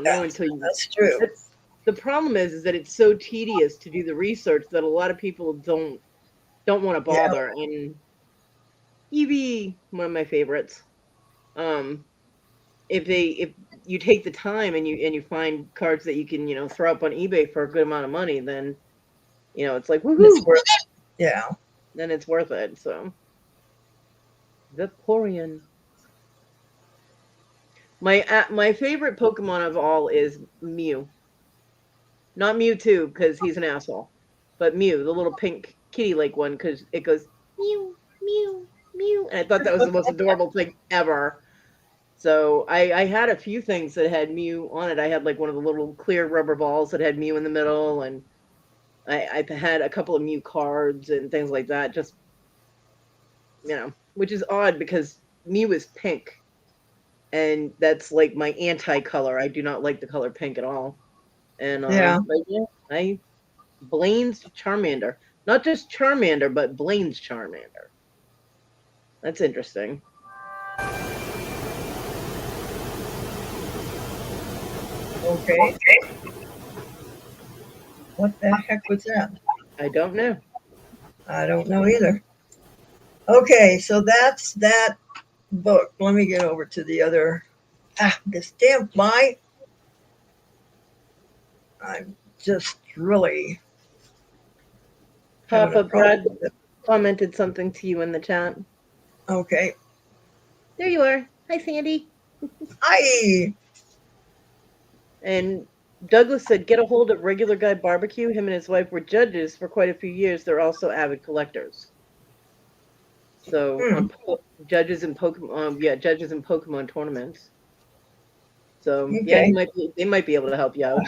yeah, until you. that's true. The problem is that it's so tedious to do the research that a lot of people don't want to Yeah, bother. And Eevee, one of my favorites. Um, if you take the time and you find cards that you can throw up on eBay for a good amount of money, then it's like it's woohoo. worth it. Yeah, Then it's worth it. So Vaporeon. My favorite Pokemon of all is Mew. Not Mewtwo because he's an asshole, but Mew, the little pink kitty like one, because it goes Mew Mew Mew, and I thought that was the most adorable thing ever. So I had a few things that had Mew on it. I had like one of the little clear rubber balls that had Mew in the middle, and I've had a couple of Mew cards and things like that. Just which is odd because Mew is pink, and that's like my anti-color. I do not like the color pink at all. And Yeah. but yeah, I Blaine's Charmander, not just Charmander, but Blaine's Charmander. That's interesting. Okay. What the heck was that? I don't know. I don't know either. Okay, so that's that book. Let me get over to the other. This damn fly. I'm just really having a Papa problem Brad with it. commented something to you in the chat. Okay. There you are. Hi, Sandy. Hi. And Douglas said, get a hold of Regular Guy Barbecue. Him and his wife were judges for quite a few years. They're also avid collectors. So judges in Pokemon, judges in Pokemon tournaments. So yeah, Okay. they might be able to help you out.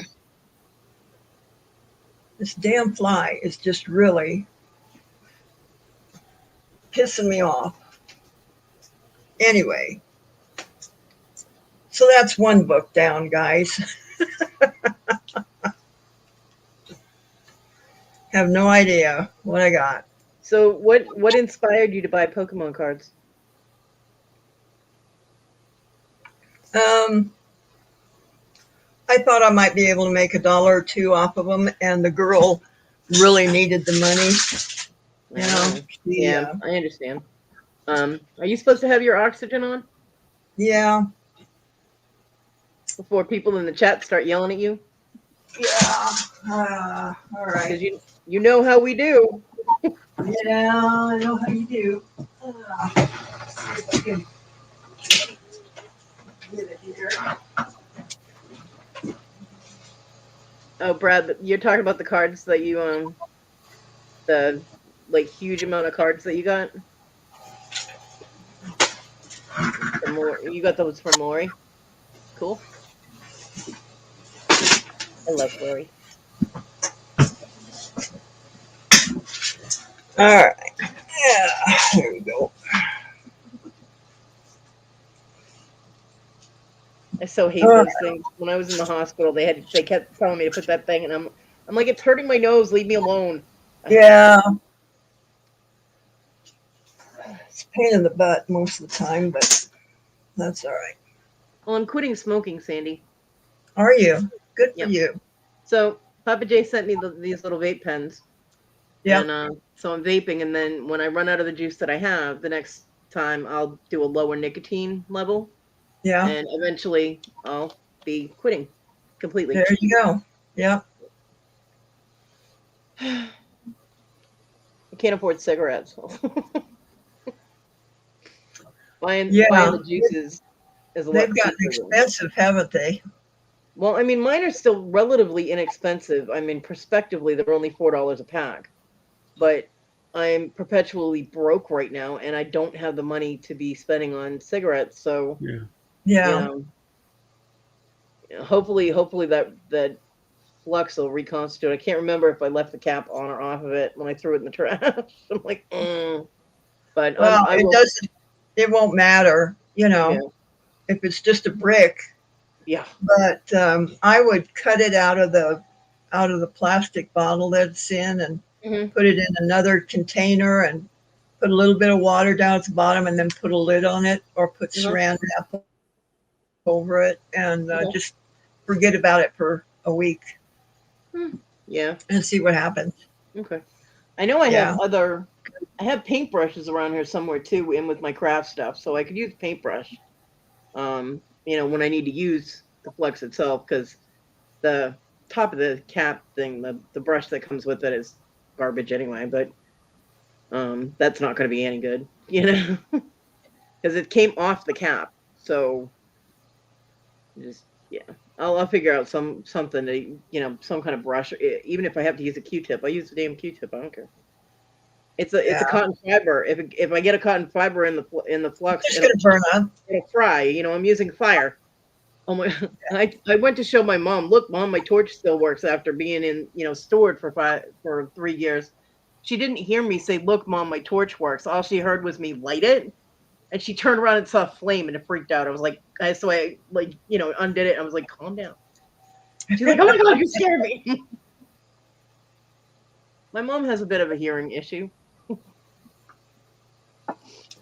This damn fly is just really pissing me off. Anyway, so that's one book down, guys. Have no idea what I got. So what inspired you to buy Pokemon cards? I thought I might be able to make $1 or $2 off of them, and the girl really needed the money. Yeah, I understand. Are you supposed to have your oxygen on Yeah. before people in the chat start yelling at you? Yeah. All right. Because you know how we do. Yeah, I know how you do. See if I can get it here. Oh, Brad, you're talking about the cards that you the like huge amount of cards that you got. You got those from Lori. Cool. I love Lori. All right. Yeah. There we go. I so hate those things. When I was in the hospital, they kept telling me to put that thing, and I'm like, it's hurting my nose. Leave me alone. Yeah. It's a pain in the butt most of the time, but that's all right. Well, I'm quitting smoking, Sandy. Are you? Good for you. So Papa J sent me these little vape pens. Yeah. And so I'm vaping, and then when I run out of the juice that I have, the next time I'll do a lower nicotine level. Yeah. And eventually I'll be quitting completely. There you go. Yeah. I can't afford cigarettes. Buying the juices is a lot. They've gotten expensive, haven't they? Well, I mean, mine are still relatively inexpensive. I mean, prospectively, they're only $4 a pack. But I'm perpetually broke right now, and I don't have the money to be spending on cigarettes. So, hopefully that flux will reconstitute. I can't remember if I left the cap on or off of it when I threw it in the trash. I'm like, but it doesn't. It won't matter, if it's just a brick. Yeah. But I would cut it out of the plastic bottle that it's in and put it in another container and put a little bit of water down at the bottom and then put a lid on it or put saran wrap over it and just forget about it for a week. Yeah. And see what happens. Okay. I know I have paintbrushes around here somewhere too, in with my craft stuff, so I could use paintbrush. When I need to use the Flex itself, because the top of the cap thing, the brush that comes with it is garbage anyway, but that's not going to be any good, because it came off the cap. So just I'll figure out something to some kind of brush. Even if I have to use a Q-tip, I use the damn Q-tip. I don't care. It's a cotton fiber. If I get a cotton fiber in the flux, it's gonna burn up. It'll fry. I'm using fire. Oh my! I went to show my mom. Look, mom, my torch still works after being in stored for 3 years. She didn't hear me say, "Look, mom, my torch works." All she heard was me light it, and she turned around and saw a flame and it freaked out. I was like, so I undid it. I was like, calm down. She's like, oh my god, you scared me. My mom has a bit of a hearing issue.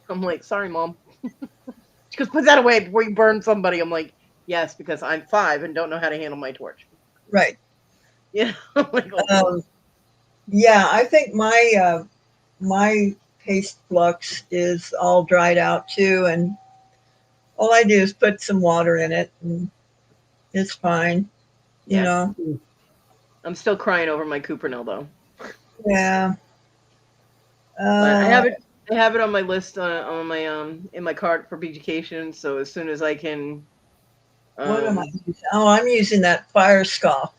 I'm like, sorry, mom. She goes, put that away before you burn somebody. I'm like, yes, because I'm 5 and don't know how to handle my torch. Right. Yeah. I'm like, oh. Yeah, I think my paste flux is all dried out too, and all I do is put some water in it, and it's fine. You Yeah. know. I'm still crying over my Cuprinol though. Yeah. But I have it on my list on my in my cart for education. So as soon as I can. What am I using? Oh, I'm using that Fire Scoff.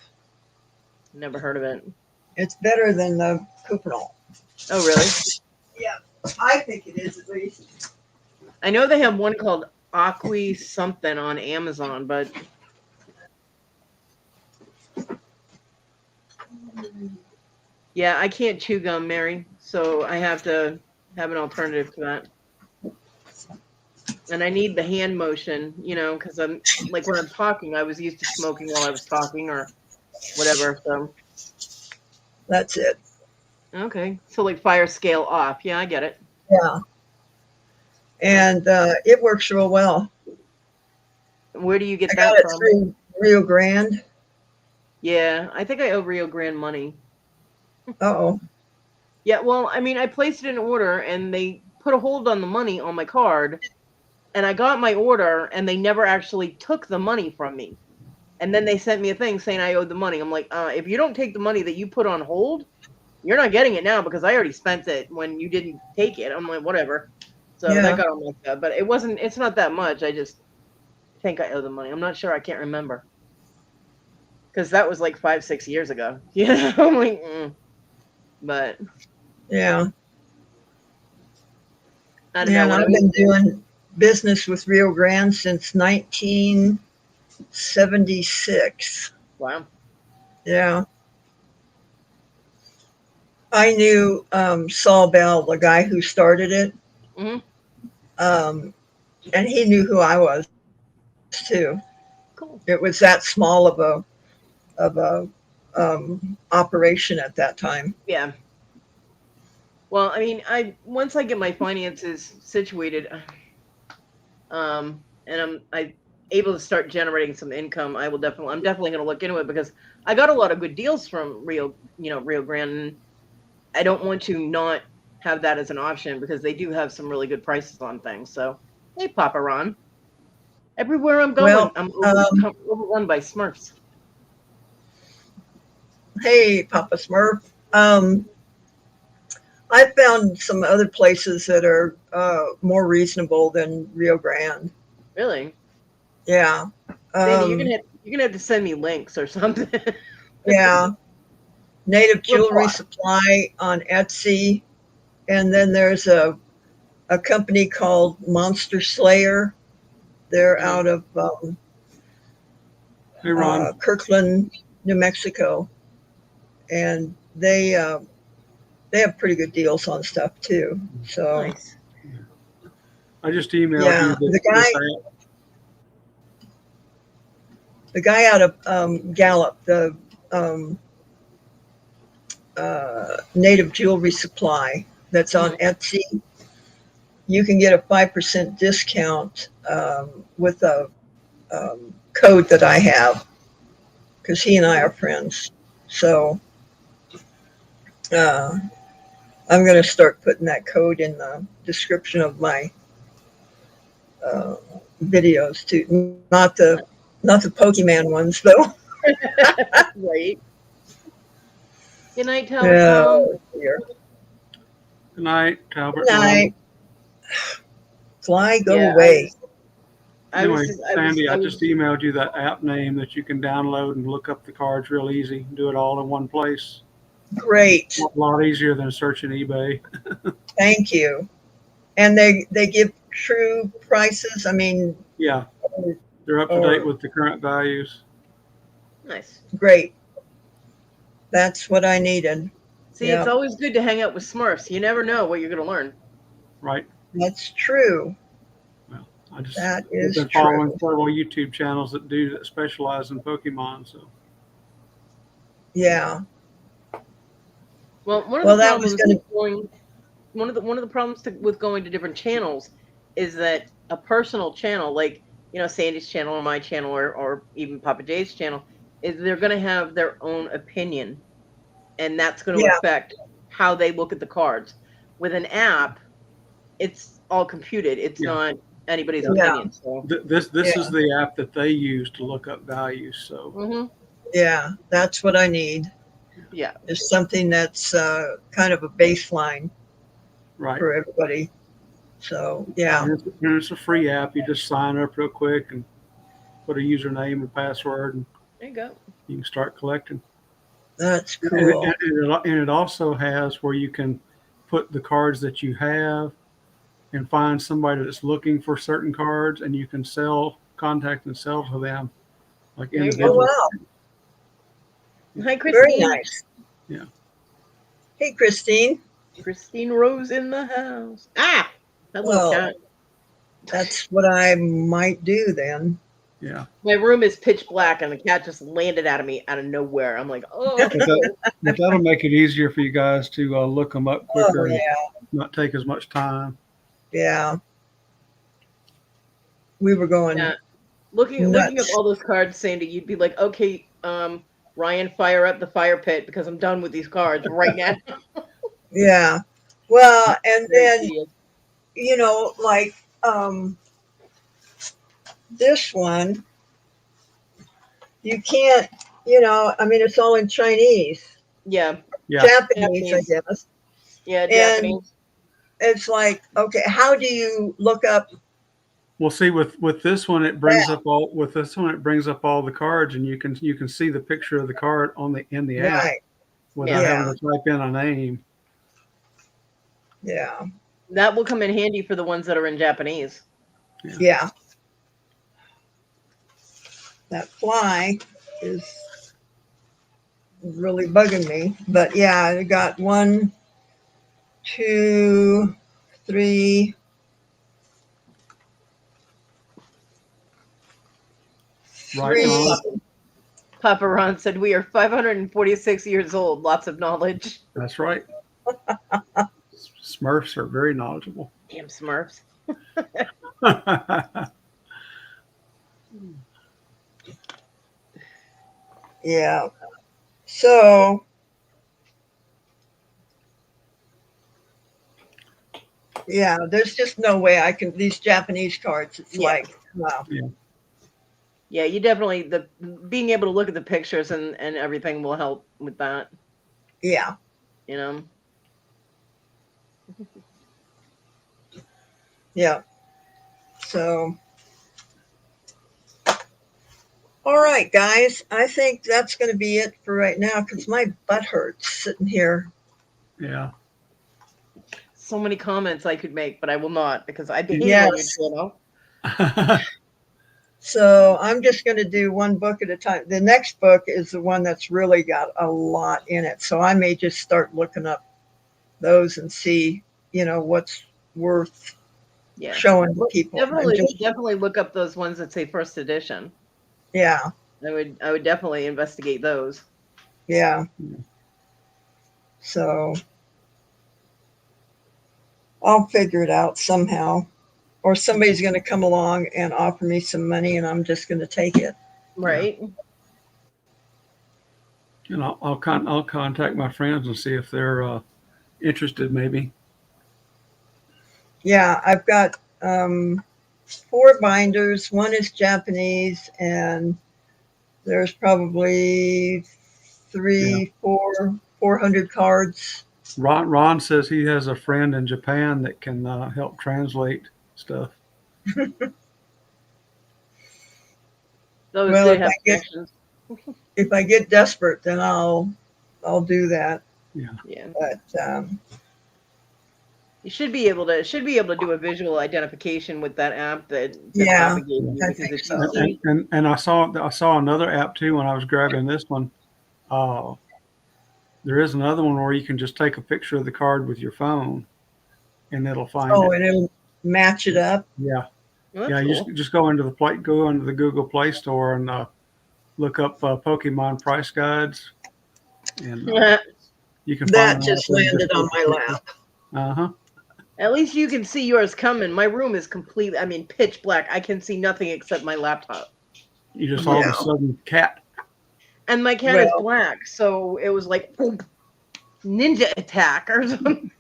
Never heard of it. It's better than the Cuprinol. Oh, really? Yeah, I think it is at least. I know they have one called Aqui something on Amazon, but yeah, I can't chew gum, Mary, so I have to have an alternative to that. And I need the hand motion, because I'm like when I'm talking, I was used to smoking while I was talking or whatever. So that's it. Okay, so like fire scale off. Yeah, I get it. Yeah, and it works real well. Where do you get I that got it from? through Rio Grande. Yeah, I think I owe Rio Grande money. Oh. Yeah, well, I mean, I placed it in order and they put a hold on the money on my card, and I got my order and they never actually took the money from me. And then they sent me a thing saying I owed the money. I'm like, if you don't take the money that you put on hold, you're not getting it now because I already spent it when you didn't take it. I'm like, whatever. So that got all messed up. But it's not that much. I just think I owe the money. I'm not sure. I can't remember. Because that was like 5-6 years ago. I'm like, But. Yeah. I don't know. I've been doing business with Rio Grande since 1976. Wow. Yeah. I knew Saul Bell, the guy who started it. Mm-hmm. And he knew who I was too. Cool. It was that small of a operation at that time. Yeah. Well, I mean, once I get my finances situated, and I'm able to start generating some income, I'm definitely going to look into it because I got a lot of good deals from Rio Grande. And I don't want to not have that as an option because they do have some really good prices on things. So, hey, Papa Ron. Everywhere I'm going, I'm overrun by Smurfs. Hey, Papa Smurf. I found some other places that are more reasonable than Rio Grande. Really? Yeah. Sandy, you're gonna have to send me links or something. Yeah. Native Jewelry Supply on Etsy, and then there's a company called Monster Slayer. They're out of Kirkland, New Mexico, and they have pretty good deals on stuff too. So nice. I just emailed you the guy out of Gallup, the Native Jewelry Supply that's on Etsy. You can get a 5% discount with a code that I have because he and I are friends. So I'm going to start putting that code in the description of my videos too. Not the Pokemon ones though. Right. Good night, Talbot. Good night, Talbot. Good night. Fly, go away. Sandy, I just emailed you that app name that you can download and look up the cards real easy. Do it all in one place. Great. A lot easier than searching eBay. Thank you. And they give true prices. I mean, yeah, They're up to date or with the current values. Nice. great. That's what I needed. See, it's Yep, always good to hang out with Smurfs. You never know what you're going to learn. Right. that's true. Well, I've That is been following true. several YouTube channels that specialize in Pokemon. So Yeah. Well, one of the Well, that was problems going with to, going one of the problems with going to different channels is that a personal channel, like Sandy's channel or my channel or even Papa Jay's channel, is they're going to have their own opinion, and that's going to yeah, affect how they look at the cards. With an app, it's all computed. It's yeah, not anybody's yeah. yeah, opinion. So, This is yeah, the app that they use to look up values. So hmm yeah. That's what I need. yeah, Is something that's kind of a baseline right. for everybody. So, yeah, And it's a free app. You just sign up real quick and put a username and password, and there you go. you can start collecting. that's And cool. it also has where you can put the cards that you have and find somebody that's looking for certain cards, and you can contact and sell to them like There you Oh, go. individual. wow. Hi, Very Christine. nice. Yeah, Hey, Christine. Christine Rose in the house. Ah, that little Well, cat. that's what I might do then. yeah. My room is pitch black, and the cat just landed out of me out of nowhere. I'm like, oh, But that'll make it easier for you guys to look them up Oh, quicker and yeah, not take as much time. yeah. We were going yeah. Looking up nuts. all those cards, Sandy, you'd be like, okay, Ryan, fire up the fire pit because I'm done with these cards right now. Yeah. Well, and Very then, tedious. like this one, you can't, I mean, it's all in Chinese, Yeah, Yeah, Japanese, I Japanese. guess. Yeah, And Japanese. it's like, okay, how do you look up we'll see with this one it brings that? up all the cards, and you can see the picture of the card in the app Right. without Yeah, having Yeah. to type in a name. Yeah. that will come in handy for the ones that are in Japanese. Yeah. Yeah. That fly is really bugging me. But yeah, I got 1, 2, 3, Right, three. Ron. Papa Ron said, we are 546 years old. Lots of knowledge. That's right. Smurfs are very knowledgeable. Damn Smurfs. Yeah. So, yeah, there's just no way I can, these Japanese cards, it's Yeah. like, wow. Yeah. Yeah, you definitely the being able to look at the pictures and everything will help with that, Yeah. you know. Yeah. So, all right, guys, I think that's going to be it for right now because my butt hurts sitting here. Yeah. So many comments I could make, but I will not because I behave on your Yes. channel. So I'm just going to do one book at a time. The next book is the one that's really got a lot in it. So I may just start looking up those and see, what's worth Yeah. showing to people. And Definitely look up those ones that say first edition. yeah, I would definitely investigate those. yeah. So I'll figure it out somehow. Or somebody's going to come along and offer me some money and I'm just going to take it. Right? And I'll contact my friends and see if they're interested. Maybe. Yeah, I've got 4 binders. One is Japanese, and there's probably Yeah. 400 cards. Ron says he has a friend in Japan that can help translate stuff. Those Well, do have connections. if I get desperate, then I'll do that. Yeah. Yeah. But You should be able to do a visual identification with that app that's Yeah, propagating you, I because think if you so. see, And I saw another app too when I was grabbing this one. Uh, there is another one where you can just take a picture of the card with your phone and it'll find Oh, it. and it'll match it up. Yeah, well, yeah. that's You cool. just go into the Google Play Store and look up Pokemon price guides, and you can find That an app just where you just landed on take a my picture. lap. Uh huh. At least you can see yours coming. My room is completely, I mean, pitch black. I can see nothing except my laptop. You just all of a Yeah. sudden cat. And my cat is Well, black, so it was like boom, ninja attack or something.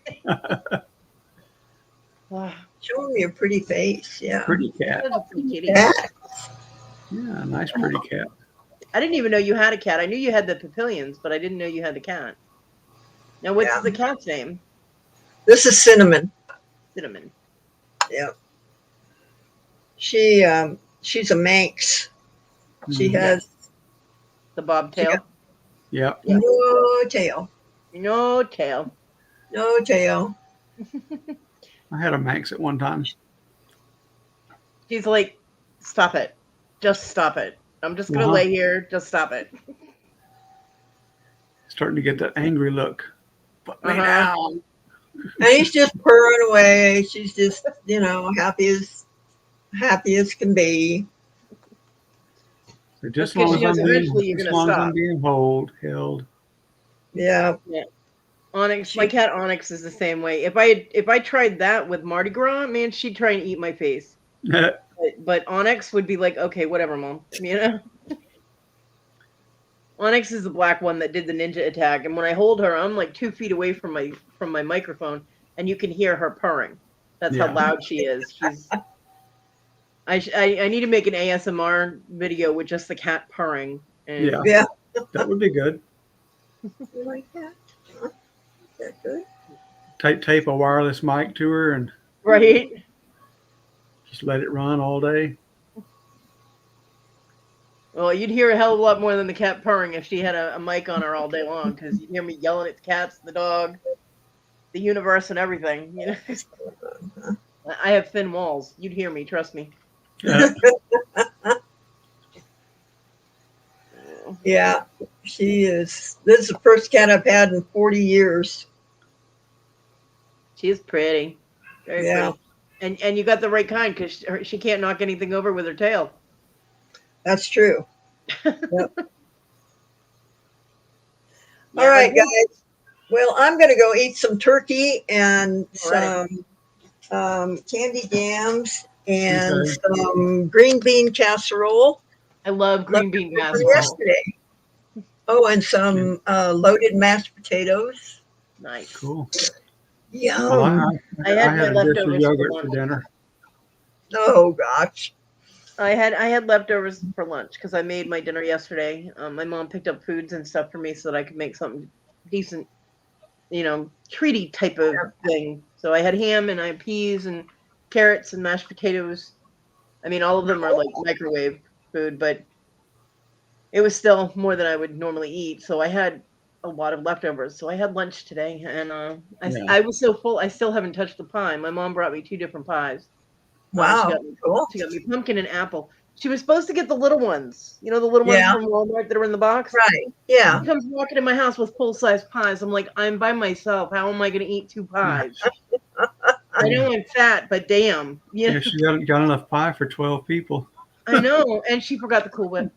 Ah, showing me a pretty face. Yeah. Pretty cat. that's a pretty kitty. Cat. Yeah, nice pretty cat. I didn't even know you had a cat. I knew you had the papillions, but I didn't know you had the cat. Now, what's Yeah. the cat's name? This is Cinnamon. Cinnamon. Yeah. She's a Manx. She Mhm. has The she bobtail. got Yep. Yeah. no tail. No tail. No tail. I had a Manx at one time. She's like, stop it. Just stop it. I'm just gonna Uh-huh. lay here. Just stop it. Starting to get that angry look. Put me Uh-huh. down. And he's just purring away. She's just, happy as can be. So That's just as because long she as knows eventually you're just as gonna long as I'm stop. being held. Yeah. Onyx, my cat Onyx is the same way. If I tried that with Mardi Gras, man, she'd try and eat my face. But Onyx would be like, okay, whatever, mom. You know. Onyx is the black one that did the ninja attack, and when I hold her, I'm like 2 feet away from my microphone, and you can hear her purring. That's how Yeah. loud she is. She's. I need to make an ASMR video with just the cat purring. And Yeah. Yeah. That would be good. You like that? Huh? Is that good? Tape a wireless mic to her and Right. just let it run all day. Well, you'd hear a hell of a lot more than the cat purring if she had a mic on her all day long, because you'd hear me yelling at the cats, the dog, the universe, and everything. You know, I have thin walls. You'd hear me. Trust me. Yeah. She is. This is the first cat I've had in 40 years. She is pretty, very Yeah. pretty, and you got the right kind, because she can't knock anything over with her tail. That's true. Yep. Yeah, All right, guys. Well, I'm going to go eat some turkey and All right. some candy yams and Okay. some green bean casserole I love green bean from casserole. yesterday. Oh, and some loaded mashed potatoes. Nice. Cool. Yum. Well, I had my a dish of leftovers for yogurt for lunch. dinner. Oh, gosh. I had leftovers for lunch because I made my dinner yesterday. My mom picked up foods and stuff for me so that I could make something decent, treaty type of thing. So I had ham and I had peas and carrots and mashed potatoes. I mean, all of them are like microwave food, but it was still more than I would normally eat. So I had a lot of leftovers. So I had lunch today, and Yeah. I was so full. I still haven't touched the pie. My mom brought me 2 different pies. She Wow. got me Cool. pumpkin and apple. She was supposed to get the little ones, the little ones Yeah. from Walmart that are in the box. Right. Yeah. She comes walking in my house with full-size pies. I'm like, I'm by myself. How am I going to eat 2 pies? I know I'm fat, but damn. Yeah, she got enough pie for 12 people. I know. And she forgot the Cool Whip.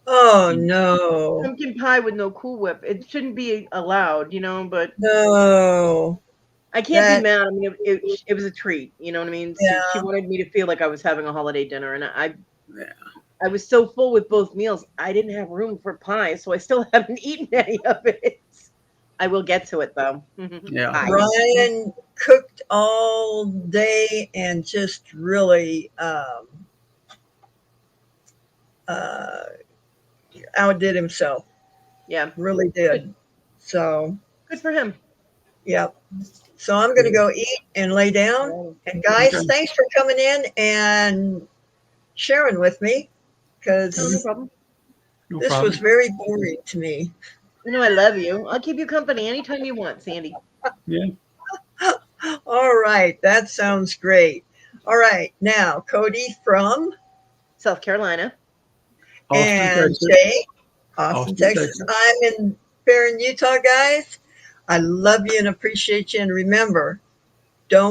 Oh, no. Pumpkin pie with no Cool Whip. It shouldn't be allowed, but No. I can't That- be mad. I mean, it was a treat. You know what I mean? Yeah. She wanted me to feel like I was having a holiday dinner, and Yeah. I was so full with both meals, I didn't have room for pie, so I still haven't eaten any of it. I will get to it though. Yeah. Pie. Ryan cooked all day and just really outdid himself. Yeah, Really did. So, good for him. yep. So I'm going to go eat and lay down. And guys, Okay. thanks for coming in and sharing with me, No, no because problem. No this problem. was very boring to me. I love you. I'll keep you company anytime you want, Sandy. Yeah. All right, that sounds great. All right, now Cody from South Carolina. Austin, and Texas. Jay, Austin, Austin, Texas. Texas. I'm in Barron, Utah, guys. I love you and appreciate you. And remember, don't